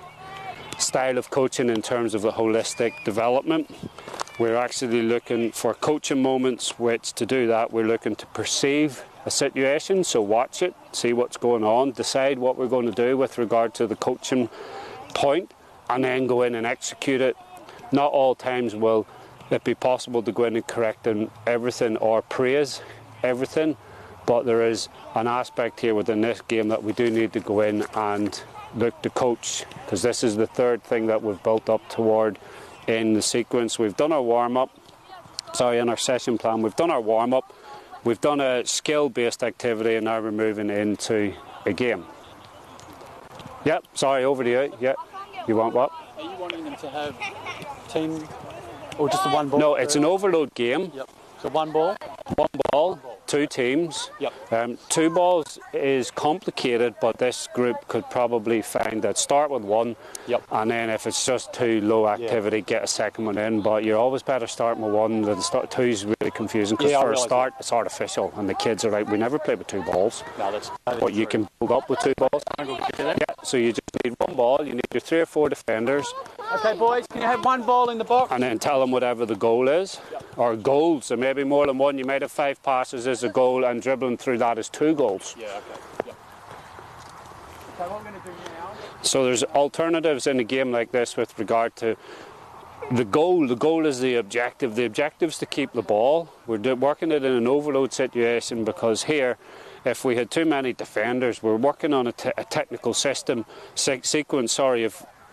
Speaker 1: style of coaching in terms of the holistic development, we're actually looking for coaching moments, which to do that we're looking to perceive a situation, so watch it, see what's going on, decide what we're going to do with regard to the coaching point, and then go in and execute it. Not all times will it be possible to go in and correct everything or praise everything, but there is an aspect here within this game that we do need to go in and look to coach, because this is the 3rd thing that we've built up toward in the sequence. We've done our warm-up, in our session plan, we've done our warm-up, we've done a skill-based activity, and now we're moving into a game. Yep, sorry, over to you. Yep. You want what?
Speaker 2: Are you wanting them to have team or just the one ball?
Speaker 1: No, it's an overload game.
Speaker 2: Yep. So one ball?
Speaker 1: One ball, 2 teams.
Speaker 2: Yep.
Speaker 1: 2 balls is complicated, but this group could probably find that start with 1.
Speaker 2: Yep.
Speaker 1: And then if it's just too low activity, get a second one in. But you're always better starting with 1 than 2 is really confusing, because for a start it's artificial, and the kids are like, we never play with 2 balls.
Speaker 2: No, that's
Speaker 1: but you can build up with 2 balls. Yeah, so you just need 1 ball, you need your 3 or 4 defenders.
Speaker 2: Okay, boys, can you have 1 ball in the box?
Speaker 1: And then tell them whatever the goal is. Or goals, so maybe more than 1. You might have 5 passes as a goal, and dribbling through that is 2 goals.
Speaker 2: Yeah, okay. Yeah. Okay, what I'm going to do now...
Speaker 1: So there's alternatives in a game like this with regard to the goal. The goal is the objective. The objective is to keep the ball. We're working it in an overload situation, because here, if we had too many defenders, we're working on a technical system sequence,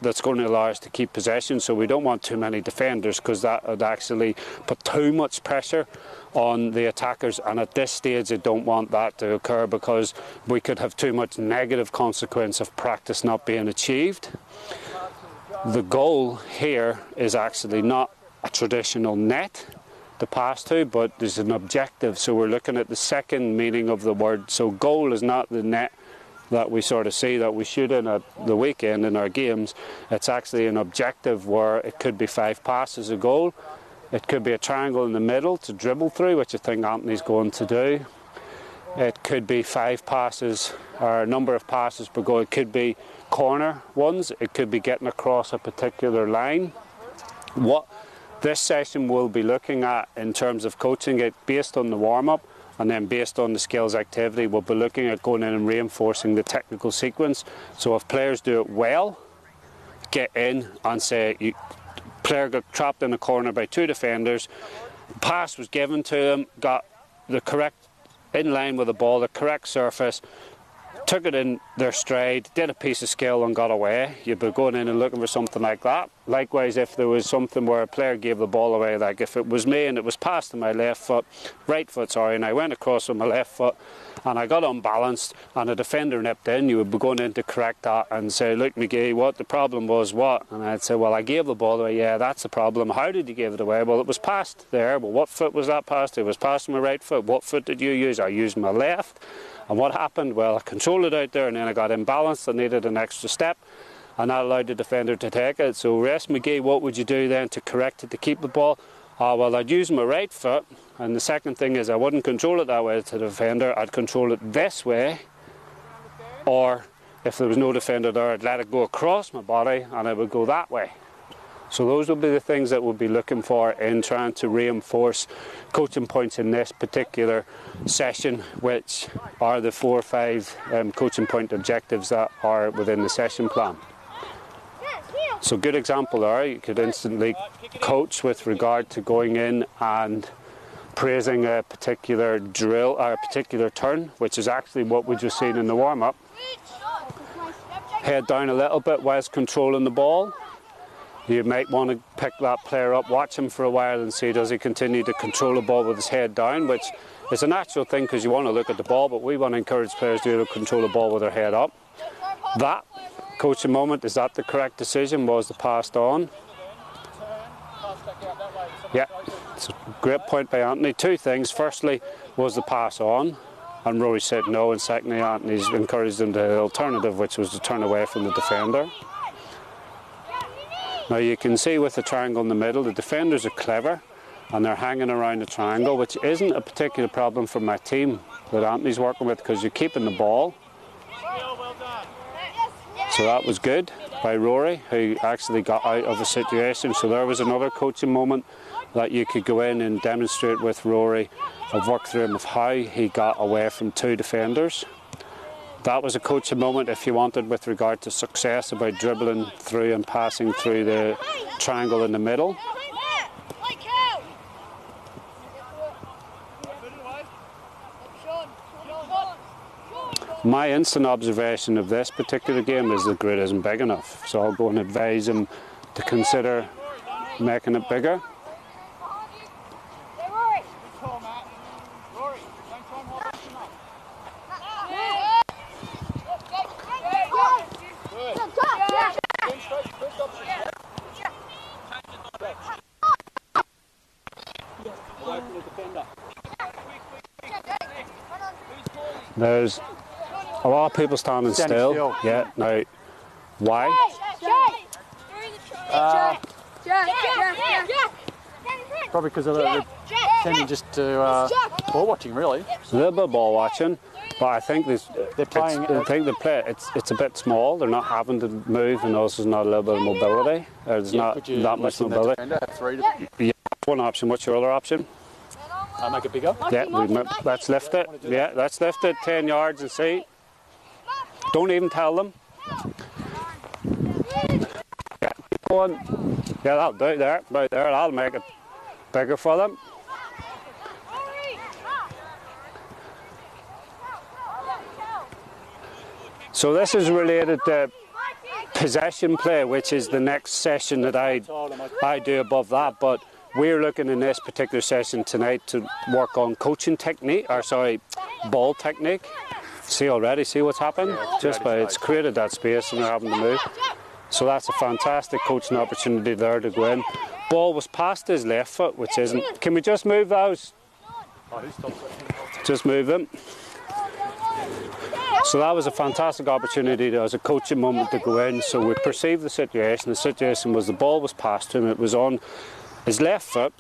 Speaker 1: that's going to allow us to keep possession, so we don't want too many defenders, because that would actually put too much pressure on the attackers, and at this stage I don't want that to occur, because we could have too much negative consequence of practice not being achieved. The goal here is actually not a traditional net to pass to, but there's an objective, so we're looking at the second meaning of the word. So goal is not the net that we sort of see that we shoot in at the weekend in our games. It's actually an objective where it could be 5 passes a goal, it could be a triangle in the middle to dribble through, which I think Anthony's going to do. It could be 5 passes, or a number of passes per goal. It could be corner ones, it could be getting across a particular line. What this session will be looking at in terms of coaching it, based on the warm-up, and then based on the skills activity, we'll be looking at going in and reinforcing the technical sequence. So if players do it well, get in and say, player got trapped in a corner by 2 defenders, pass was given to him, got the correct in line with the ball, the correct surface, took it in their stride, did a piece of skill and got away, you'd be going in and looking for something like that. Likewise, if there was something where a player gave the ball away, like if it was me and it was passed to my right foot, and I went across with my left foot and I got unbalanced and a defender nipped in, you would be going in to correct that and say, look McGee, what the problem was, what? And I'd say, well, I gave the ball away. Yeah, that's the problem. How did you give it away? Well, it was passed there. Well, what foot was that passed to? It was passed to my right foot. What foot did you use? I used my left. And what happened? Well, I controlled it out there and then I got imbalanced. I needed an extra step and that allowed the defender to take it. So, Rest McGee, what would you do then to correct it, to keep the ball? Well, I'd use my right foot, and the second thing is I wouldn't control it that way to the defender. I'd control it this way, or if there was no defender there, I'd let it go across my body and I would go that way. So those would be the things that we'll be looking for in trying to reinforce coaching points in this particular session, which are the 4 or 5 coaching point objectives that are within the session plan. So good example there, you could instantly coach with regard to going in and praising a particular drill or a particular turn, which is actually what we just seen in the warm-up. Head down a little bit whilst controlling the ball. You might want to pick that player up, watch him for a while and see does he continue to control the ball with his head down, which is a natural thing because you want to look at the ball, but we want to encourage players to be able to control the ball with their head up. That coaching moment, is that the correct decision? Was the passed on? Yeah, it's a great point by Anthony. 2 things. Firstly, was the pass on? And Rory said no. And secondly, Anthony's encouraged him the alternative, which was to turn away from the defender. Now you can see with the triangle in the middle, the defenders are clever and they're hanging around the triangle, which isn't a particular problem for my team that Anthony's working with because you're keeping the ball. So that was good by Rory, who actually got out of a situation. So there was another coaching moment that you could go in and demonstrate with Rory. I've worked through him of how he got away from 2 defenders. That was a coaching moment, if you wanted, with regard to success about dribbling through and passing through the triangle in the middle. My instant observation of this particular game is the grid isn't big enough, so I'll go and advise him to consider making it bigger. There's a lot of people standing still. Yeah, now, why?
Speaker 2: Probably because they're tending just to ball watching, really.
Speaker 1: A little bit of ball watching, but I think they're playing. I think the play it's a bit small. They're not having to move, and also there's not a little bit of mobility. There's not that much mobility. Yeah, one option. What's your other option?
Speaker 2: Make it bigger?
Speaker 1: Yeah, let's lift it. Yeah, let's lift it 10 yards and see. Don't even tell them. Yeah, keep going. Yeah, that'll do it there. Right there, that'll make it bigger for them. So this is related to possession play, which is the next session that I do above that, but we're looking in this particular session tonight to work on coaching technique, ball technique. See already, see what's happened?
Speaker 2: Yeah,
Speaker 1: just by it's created that space and they're having to move. So that's a fantastic coaching opportunity there to go in. Ball was past his left foot, which isn't. Can we just move those? Just move them. So that was a fantastic opportunity as a coaching moment to go in. So we perceived the situation. The situation was the ball was passed to him. It was on his left foot,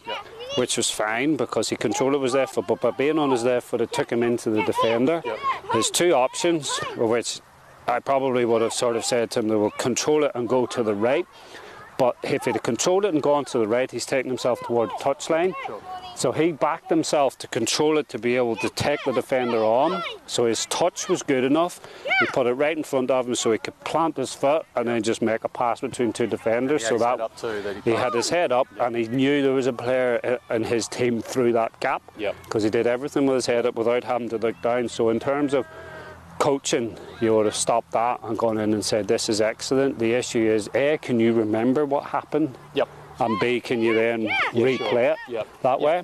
Speaker 1: which was fine because he controlled it with his left foot, but by being on his left foot it took him into the defender. There's 2 options, which I probably would have sort of said to him, they will control it and go to the right, but if he'd controlled it and gone to the right, he's taking himself toward the touchline. So he backed himself to control it, to be able to take the defender on. So his touch was good enough. He put it right in front of him so he could plant his foot and then just make a pass between two defenders. So that he had his head up, and he knew there was a player in his team through that gap, because he did everything with his head up without having to look down. So in terms of coaching, you would have stopped that and gone in and said, this is excellent. The issue is, A, can you remember what happened? And B, can you then replay it that way?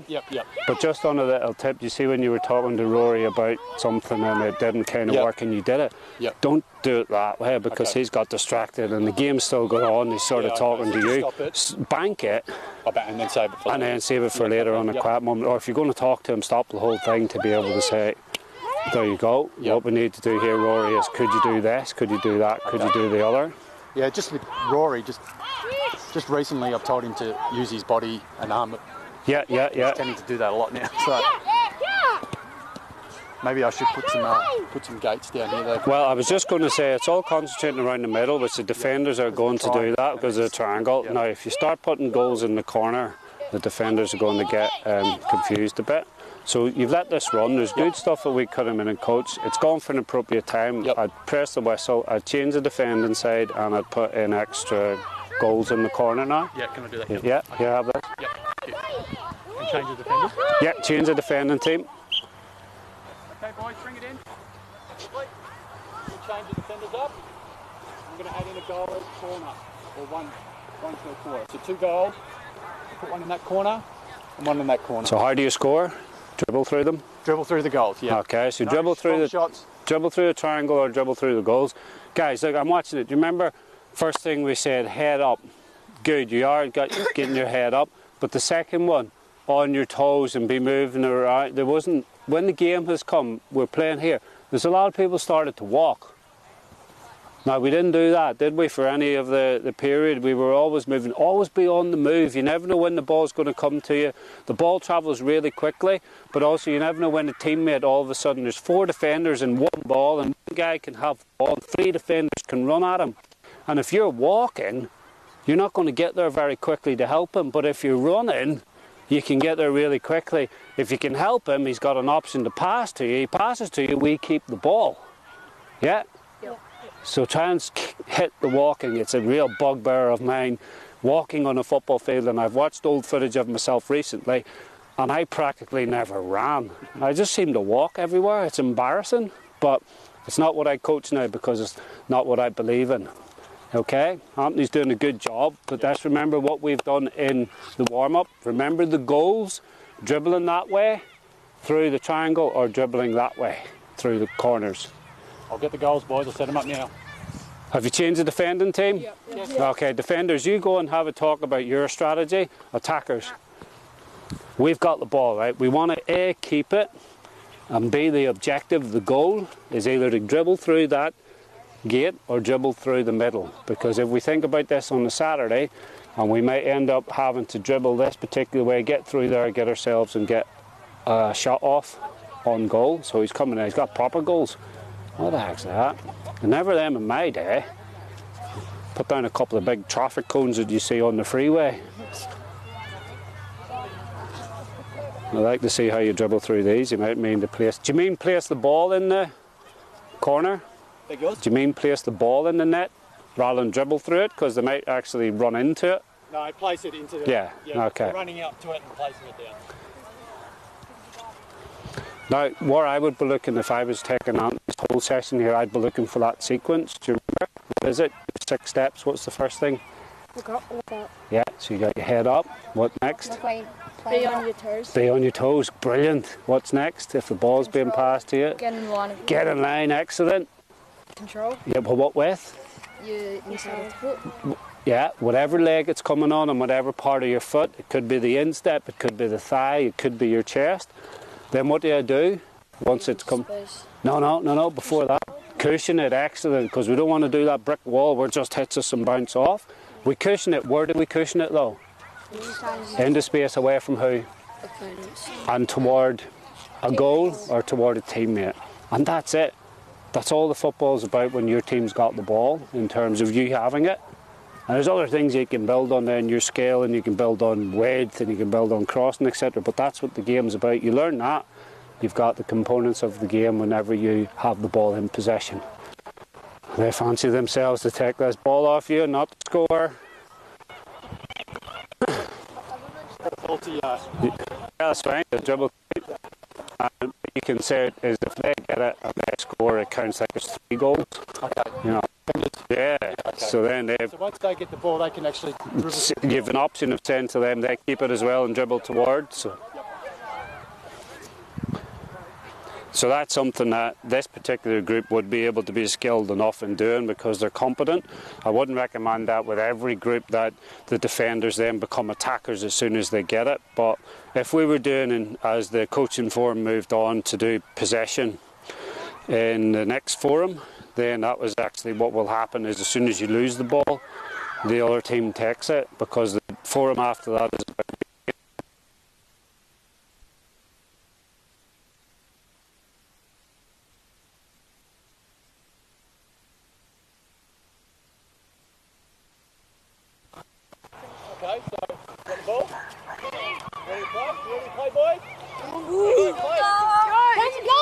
Speaker 1: But just on a little tip, you see when you were talking to Rory about something and it didn't kind of work and you did it, don't do it that way, because he's got distracted and the game's still going on. He's sort of talking to you. Bank it
Speaker 2: and then save it for
Speaker 1: later on a quiet moment. Or if you're going to talk to him, stop the whole thing to be able to say, there you go. What we need to do here, Rory, is could you do this? Could you do that? Could you do the other?
Speaker 2: Yeah, just with Rory, just recently I've told him to use his body and arm. He's tending to do that a lot now. So maybe I should put some gates down here though.
Speaker 1: Well, I was just going to say it's all concentrating around the middle, which the defenders are going to do that because of the triangle. Now, if you start putting goals in the corner, the defenders are going to get confused a bit. So you've let this run. There's good stuff that we cut him in and coach. It's gone for an appropriate time. I'd press the whistle, I'd change the defending side, and I'd put in extra goals in the corner now.
Speaker 2: Yeah, can I do that?
Speaker 1: Yeah, you have this.
Speaker 2: And change the defenders?
Speaker 1: Yeah, change the defending team.
Speaker 2: Okay, boys, bring it in. We'll change the defenders up. I'm going to add in a goal each corner, or one to a quarter. So 2 goals. Put one in that corner and one in that corner.
Speaker 1: So how do you score? Dribble through them?
Speaker 2: Dribble through the goals, yeah.
Speaker 1: Okay, so dribble through the triangle or dribble through the goals. Guys, look, I'm watching it. Do you remember first thing we said, head up? Good, you are getting your head up. But the second one, on your toes and be moving around. There wasn't, when the game has come, we're playing here, there's a lot of people started to walk. Now, we didn't do that, did we, for any of the period? We were always moving, always be on the move. You never know when the ball's going to come to you. The ball travels really quickly, but also you never know when a teammate, all of a sudden, there's 4 defenders and 1 ball, and one guy can have the ball, and 3 defenders can run at him. And if you're walking, you're not going to get there very quickly to help him. But if you're running, you can get there really quickly. If you can help him, he's got an option to pass to you. He passes to you, we keep the ball. Yeah? So try and hit the walking. It's a real bugbear of mine, walking on a football field, and I've watched old footage of myself recently, and I practically never ran. I just seem to walk everywhere. It's embarrassing, but it's not what I coach now because it's not what I believe in. Okay, Anthony's doing a good job, but let's remember what we've done in the warm-up. Remember the goals, dribbling that way through the triangle or dribbling that way through the corners.
Speaker 2: I'll get the goals, boys. I'll set them up now.
Speaker 1: Have you changed the defending team?
Speaker 3: Yeah.
Speaker 1: Okay, defenders, you go and have a talk about your strategy. Attackers, we've got the ball, right? We want to A, keep it, and B, the objective, the goal, is either to dribble through that gate or dribble through the middle. Because if we think about this on a Saturday, and we might end up having to dribble this particular way, get through there, get ourselves and get a shot off on goal. So he's coming in, he's got proper goals. What the heck's that? Never them in my day. Put down a couple of big traffic cones that you see on the freeway. I like to see how you dribble through these. You might mean to place. Do you mean place the ball in the corner? Do you mean place the ball in the net rather than dribble through it? Because they might actually run into it.
Speaker 2: No, I place it into the...
Speaker 1: Yeah, okay.
Speaker 2: Running out to it and placing it down.
Speaker 1: Now, where I would be looking if I was taking on this whole session here, I'd be looking for that sequence. Do you remember? What is it? 6 steps. What's the first thing?
Speaker 3: Look up.
Speaker 1: Yeah, so you got your head up. What next?
Speaker 3: Be on your toes.
Speaker 1: Be on your toes. Brilliant. What's next? If the ball's being passed to you?
Speaker 3: Get in line.
Speaker 1: Get in line. Excellent.
Speaker 3: Control.
Speaker 1: Yeah, but what with?
Speaker 3: You inside of the foot.
Speaker 1: Yeah, whatever leg it's coming on and whatever part of your foot. It could be the instep, it could be the thigh, it could be your chest. Then what do I do once it's come? No, before that. Cushion it, excellent, because we don't want to do that brick wall where it just hits us and bounce off. We cushion it. Where do we cushion it though? Into space, away from who? And toward a goal or toward a teammate. And that's it. That's all the football's about when your team's got the ball, in terms of you having it. And there's other things you can build on then, your scale, and you can build on width, and you can build on crossing, etc. But that's what the game's about. You learn that, you've got the components of the game whenever you have the ball in possession. They fancy themselves to take this ball off you and not score. Yeah, that's fine. The dribble. And you can say it is if they get it and they score, it counts like it's 3 goals.
Speaker 2: Okay.
Speaker 1: You know. Yeah. Okay. So then
Speaker 2: So once they get the ball, they can actually dribble.
Speaker 1: You have an option of saying to them they keep it as well and dribble towards. So that's something that this particular group would be able to be skilled enough in doing because they're competent. I wouldn't recommend that with every group, that the defenders then become attackers as soon as they get it. But if we were doing, as the coaching forum moved on to do possession in the next forum, then that was actually what will happen is as soon as you lose the ball, the other team takes it, because the forum after that is about
Speaker 2: Okay, so got the ball. Ready to play? Ready to play, boys?
Speaker 3: Let's go!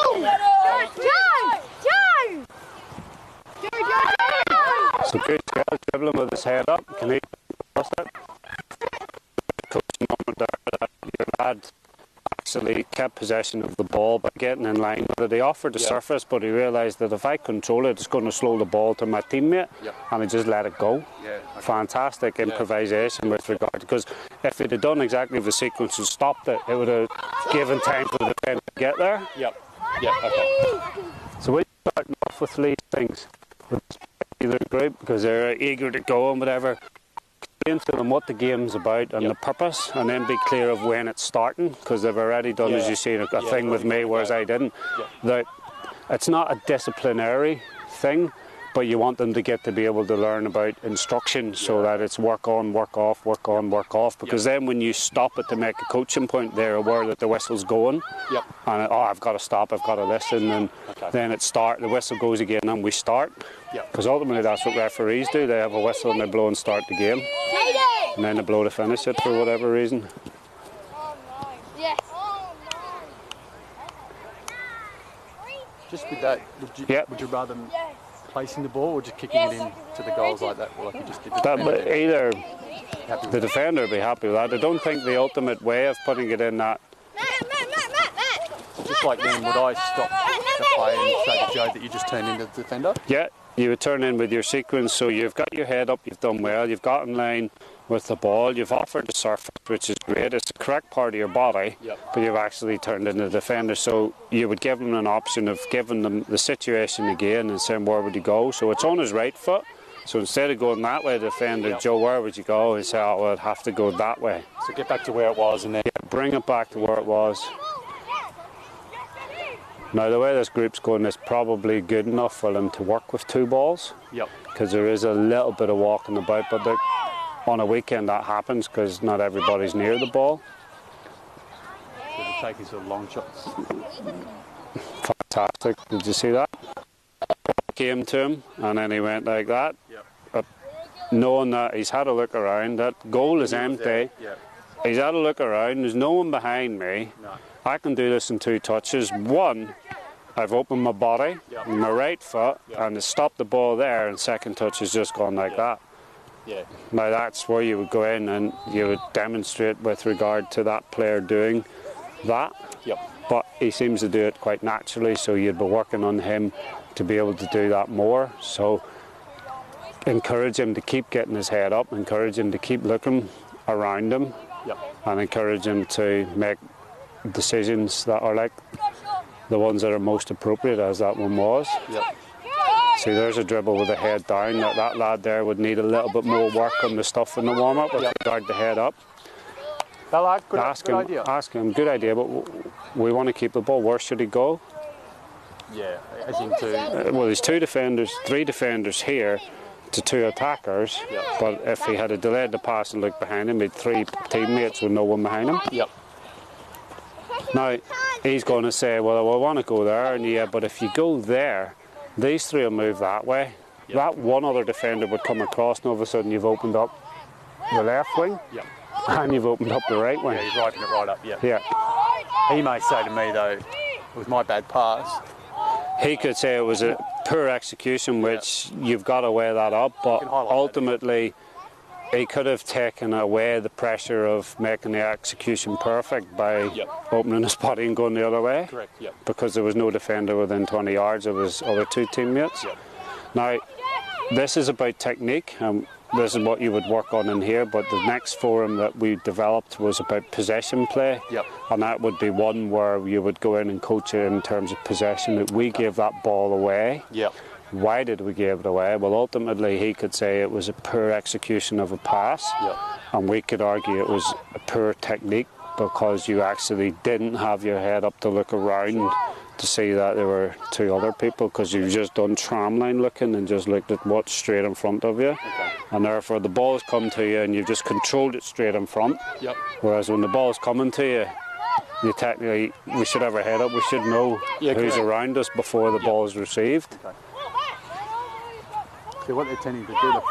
Speaker 1: so good job dribbling with his head up. Can he cross it? Coaching moment there that your lad actually kept possession of the ball by getting in line with it. He offered the surface, but he realised that if I control it, it's going to slow the ball to my teammate, and he just let it go. Yeah, okay. Fantastic improvisation with regard, because if he'd have done exactly the sequence and stopped it, it would have given time for the defender to get there.
Speaker 2: Yep. Okay.
Speaker 1: So we're starting off with these things with either group because they're eager to go and whatever. Explain to them what the game's about and the purpose, and then be clear of when it's starting, because they've already done, as you see, a thing with me, whereas I didn't. That it's not a disciplinary thing, but you want them to get to be able to learn about instruction so that it's work on, work off, work on, work off, because then when you stop it to make a coaching point, they're aware that the whistle's going, and I've got to stop, I've got to listen, and then the whistle goes again and we start, because ultimately that's what referees do. They have a whistle and they blow and start the game, and then they blow to finish it for whatever reason.
Speaker 2: Just with that, would you rather placing the ball or just kicking it in to the goals like that? Or like you just give
Speaker 1: either the defender would be happy with that. I don't think the ultimate way of putting it in that.
Speaker 2: Just like then, would I stop the play and say to Joe that you just turned into the defender?
Speaker 1: Yeah, you would turn in with your sequence, so you've got your head up, you've done well, you've got in line with the ball, you've offered the surface, which is great, it's the correct part of your body, but you've actually turned into the defender, so you would give them an option of giving them the situation again and saying where would you go, so it's on his right foot, so instead of going that way, the defender, Joe, where would you go? He said, oh, well, I'd have to go that way.
Speaker 2: So get back to where it was and then...
Speaker 1: Yeah, bring it back to where it was. Now the way this group's going is probably good enough for them to work with 2 balls, because there is a little bit of walking about, but on a weekend that happens because not everybody's near the ball.
Speaker 2: So they're taking sort of long shots.
Speaker 1: Fantastic, did you see that? Came to him and then he went like that, knowing that he's had a look around, that goal is empty, he's had a look around, there's no one behind me. I can do this in 2 touches. One, I've opened my body, my right foot, and to stop the ball there, and second touch has just gone like that. Now that's where you would go in and you would demonstrate with regard to that player doing that. But he seems to do it quite naturally, so you'd be working on him to be able to do that more. So encourage him to keep getting his head up, encourage him to keep looking around him, and encourage him to make decisions that are like the ones that are most appropriate, as that one was. See, there's a dribble with the head down. That lad there would need a little bit more work on the stuff in the warm-up with regard to head up.
Speaker 2: That lad, good idea.
Speaker 1: Ask him, good idea, but we want to keep the ball. Where should he go?
Speaker 2: Yeah, as in to...
Speaker 1: well, there's 3 defenders here to 2 attackers, but if he had delayed the pass and looked behind him, he'd 3 teammates with no one behind him. Now, he's going to say, well, I want to go there, and but if you go there, these 3 will move that way, that one other defender would come across, and all of a sudden you've opened up the left wing, and you've opened up the right wing.
Speaker 2: Yeah, he's writing it right up,
Speaker 1: Yeah.
Speaker 2: He may say to me, though, it was my bad pass.
Speaker 1: He could say it was a poor execution, which you've got to weigh that up, but ultimately he could have taken away the pressure of making the execution perfect by opening his body and going the other way.
Speaker 2: Correct,
Speaker 1: Because there was no defender within 20 yards of his other two teammates. Now, this is about technique. This is what you would work on in here, but the next forum that we developed was about possession play, and that would be one where you would go in and coach it in terms of possession, that we gave that ball away. Why did we give it away? Well, ultimately he could say it was a poor execution of a pass, and we could argue it was a poor technique because you actually didn't have your head up to look around to see that there were two other people, because you've just done tramline looking and just looked at what's straight in front of you, and therefore the ball's come to you and you've just controlled it straight in front. Whereas when the ball's coming to you, you technically, we should have our head up, we should know who's around us before the ball is received.
Speaker 2: So what they're tending to do,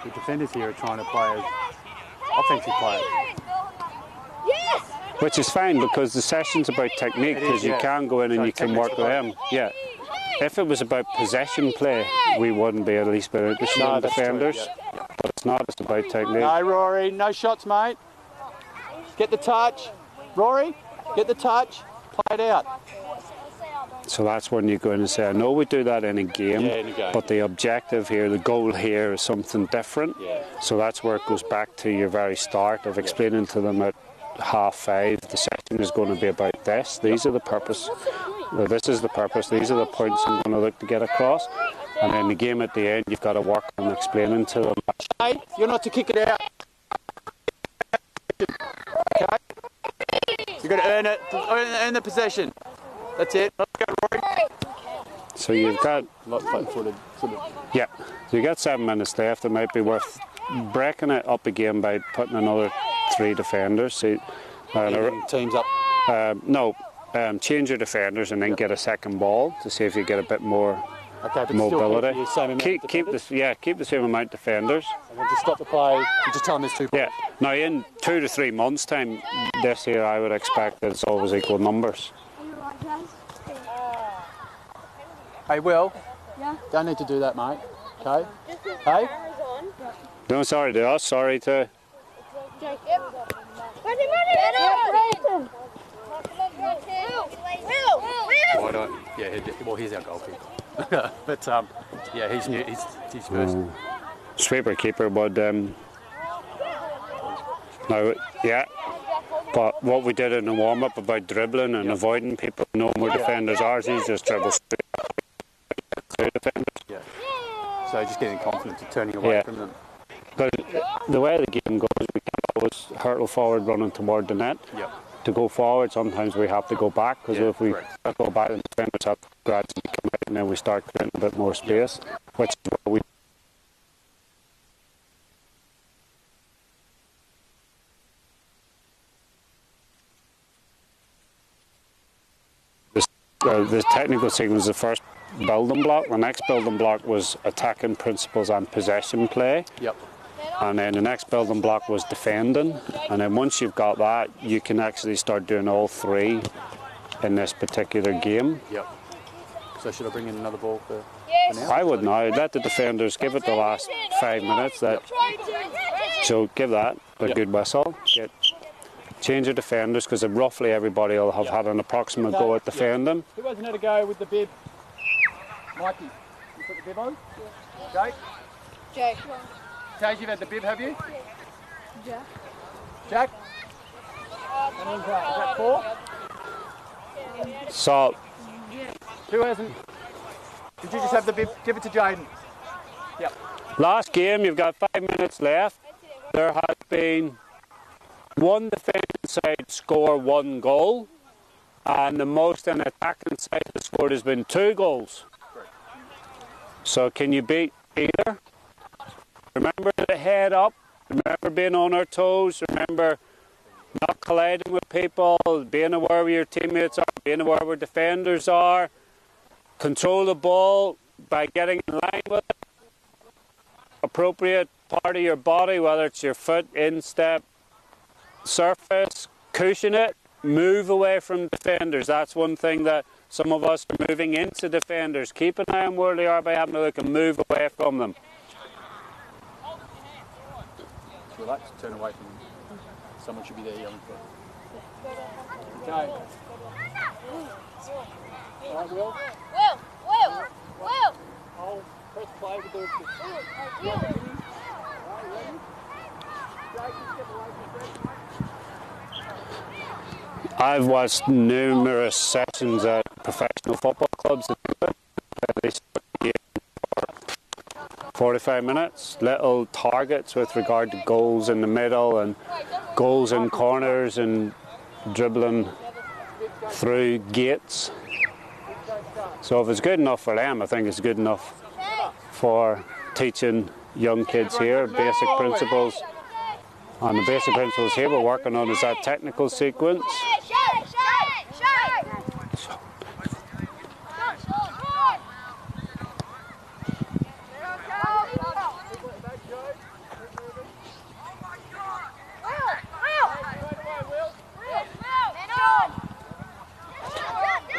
Speaker 2: the defenders here are trying to play as offensive players.
Speaker 1: Which is fine, because the session's about technique, because you can go in and you can work with them. If it was about possession play, we wouldn't be at least interested in defenders. But it's not, it's about technique.
Speaker 2: No, Rory, no shots, mate. Get the touch. Rory, get the touch, play it out.
Speaker 1: So that's when you go in and say, I know we do that in a game, but the objective here, the goal here is something different. So that's where it goes back to your very start of explaining to them at 5:30, the session is going to be about this. These are the purpose. This is the purpose. These are the points I'm going to look to get across. And then the game at the end, you've got to work on explaining to them.
Speaker 2: Hey, you're not to kick it out. Okay? You've got to earn it, earn the possession. That's it. Let's go, Rory.
Speaker 1: So you've got...
Speaker 2: Flat-footed, sort of.
Speaker 1: Yeah. So you've got 7 minutes left. It might be worth breaking it up again by putting another 3 defenders. See,
Speaker 2: teams up.
Speaker 1: Change your defenders and then get a second ball to see if you get a bit more mobility. Keep the same amount of defenders.
Speaker 2: And then just stop the play and just tell them there's 2 balls.
Speaker 1: Now in 2 to 3 months' time, this year I would expect that it's always equal numbers.
Speaker 2: Hey, Will. Don't need to do that, mate. Okay. Hey.
Speaker 1: No, sorry to us. Sorry to.
Speaker 2: Well, here's our goalkeeper. But he's new. He's first.
Speaker 1: Sweeper keeper would. But what we did in the warm up about dribbling and avoiding people, no more defenders. Ours, he's just dribbles straight defenders.
Speaker 2: So just getting confidence of turning away from them.
Speaker 1: But the way the game goes, we can't always hurtle forward running toward the net. To go forward, sometimes we have to go back, because if we go back, the defenders have to gradually come out, and then we start creating a bit more space, which is what we. The technical sequence was the first building block. The next building block was attacking principles and possession play. And then the next building block was defending. And then once you've got that, you can actually start doing all 3 in this particular game.
Speaker 2: So should I bring in another ball for now?
Speaker 1: I would now. Let the defenders give it the last 5 minutes. So give that a good whistle. Change your defenders, because roughly everybody will have had an approximate go at defending.
Speaker 2: Who hasn't had a go with the bib? Mikey, you put the bib on? Jake?
Speaker 3: Jake.
Speaker 2: Taj, you've had the bib, have you?
Speaker 3: Jack.
Speaker 2: Jack? And then is that 4?
Speaker 1: So,
Speaker 2: who hasn't? Did you just have the bib? Give it to Jaden.
Speaker 1: Last game, you've got 5 minutes left. There has been 1 defending side score 1 goal, and the most an attacking side has scored has been 2 goals. So can you beat either? Remember the head up, remember being on our toes, remember not colliding with people, being aware where your teammates are, being aware where defenders are, control the ball by getting in line with it, appropriate part of your body, whether it's your foot, instep, surface, cushion it, move away from defenders. That's one thing that some of us are moving into defenders. Keep an eye on where they are by having a look and move away from them.
Speaker 2: Relax, turn away from them. Someone should be there yelling for it. Okay. All right, Will.
Speaker 3: Will.
Speaker 2: Hold. Press play with the
Speaker 3: Will.
Speaker 1: I've watched numerous sessions at professional football clubs that do it. They start the game for 45 minutes, little targets with regard to goals in the middle and goals in corners and dribbling through gates. So if it's good enough for them, I think it's good enough for teaching young kids here basic principles. And the basic principles here we're working on is that technical sequence.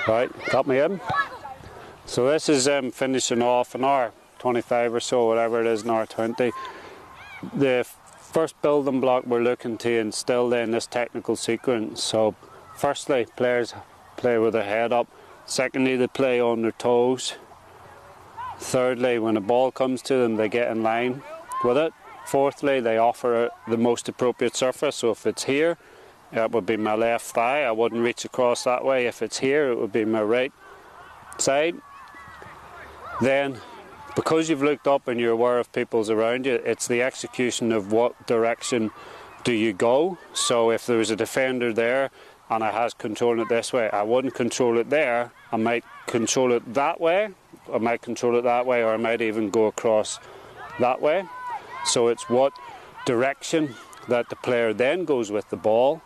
Speaker 1: Right, got me in. So this is finishing off an hour 25 or so, whatever it is, an hour 20. The first building block we're looking to instill then this technical sequence. So firstly, players play with their head up. Secondly, they play on their toes. Thirdly, when a ball comes to them, they get in line with it. Fourthly, they offer the most appropriate surface. So if it's here, that would be my left thigh. I wouldn't reach across that way. If it's here, it would be my right side. Then, because you've looked up and you're aware of people's around you, it's the execution of what direction do you go. So if there was a defender there and I has controlling it this way, I wouldn't control it there. I might control it that way, I might control it that way, or I might even go across that way. So it's what direction that the player then goes with the ball.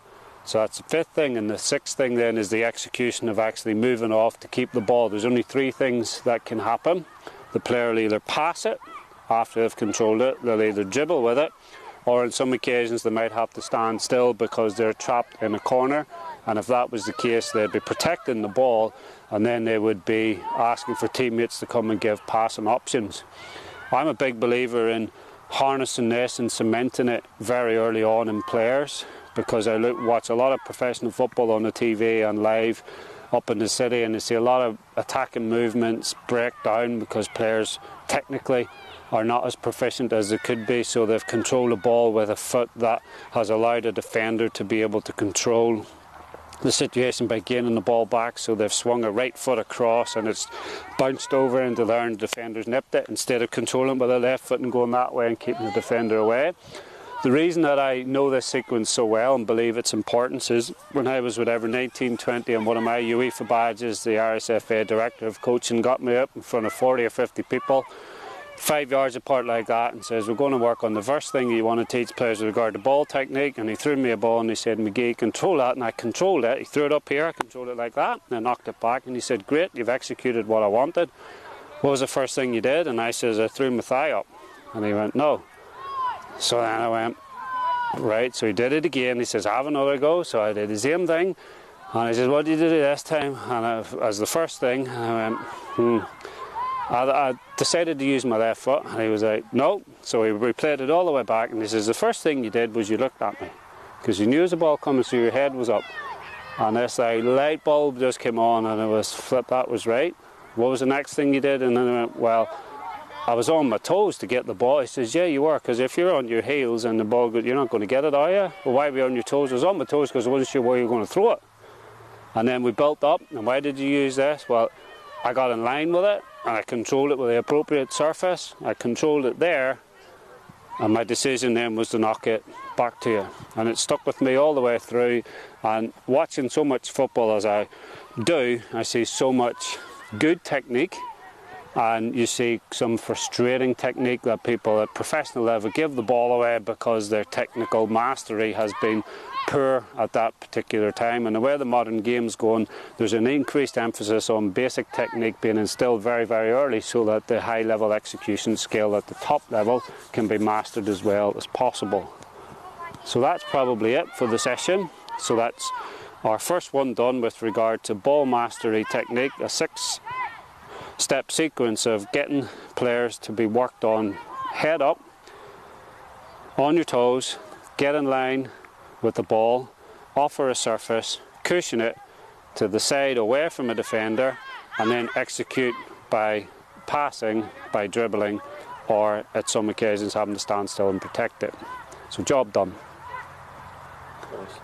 Speaker 1: So that's the fifth thing, and the sixth thing then is the execution of actually moving off to keep the ball. There's only three things that can happen. The player will either pass it after they've controlled it, they'll either dribble with it, or in some occasions they might have to stand still because they're trapped in a corner, and if that was the case they'd be protecting the ball and then they would be asking for teammates to come and give passing options. I'm a big believer in harnessing this and cementing it very early on in players, because I watch a lot of professional football on the TV and live up in the city, and I see a lot of attacking movements break down because players technically are not as proficient as they could be, so they've controlled the ball with a foot that has allowed a defender to be able to control the situation by gaining the ball back. So they've swung a right foot across and it's bounced over into there and the defender's nipped it, instead of controlling with the left foot and going that way and keeping the defender away. The reason that I know this sequence so well and believe its importance is when I was whatever 19, 20 and one of my UEFA badges, the RSFA Director of Coaching got me up in front of 40 or 50 people 5 yards apart like that and says, we're going to work on the first thing you want to teach players with regard to ball technique. And he threw me a ball and he said, McGee, control that. And I controlled it. He threw it up here, I controlled it like that, and I knocked it back. And he said, great, you've executed what I wanted. What was the first thing you did? And I says, I threw my thigh up. And he went, no. So then I went, right. So he did it again. He says, have another go. So I did the same thing. And he says, what did you do this time? And as the first thing, I went, I decided to use my left foot, and he was like, no. So he replayed it all the way back, and he says, the first thing you did was you looked at me, because you knew as the ball coming, so your head was up. And this light bulb just came on, and it was, flip, that was right. What was the next thing you did? And then I went, well, I was on my toes to get the ball. He says, yeah, you were, because if you're on your heels and the ball, you're not going to get it, are you? Well, why were you on your toes? I was on my toes because I wasn't sure where you were going to throw it. And then we built up, and why did you use this? Well, I got in line with it, and I controlled it with the appropriate surface. I controlled it there, and my decision then was to knock it back to you. And it stuck with me all the way through. And watching so much football as I do, I see so much good technique and you see some frustrating technique that people at professional level give the ball away because their technical mastery has been poor at that particular time. And the way the modern game's going, there's an increased emphasis on basic technique being instilled very, very early, so that the high level execution skill at the top level can be mastered as well as possible. So that's probably it for the session. So that's our first one done with regard to ball mastery technique, a 6-step sequence of getting players to be worked on head up, on your toes, get in line with the ball, offer a surface, cushion it to the side away from a defender, and then execute by passing, by dribbling, or at some occasions having to stand still and protect it. So job done.
Speaker 4: Awesome.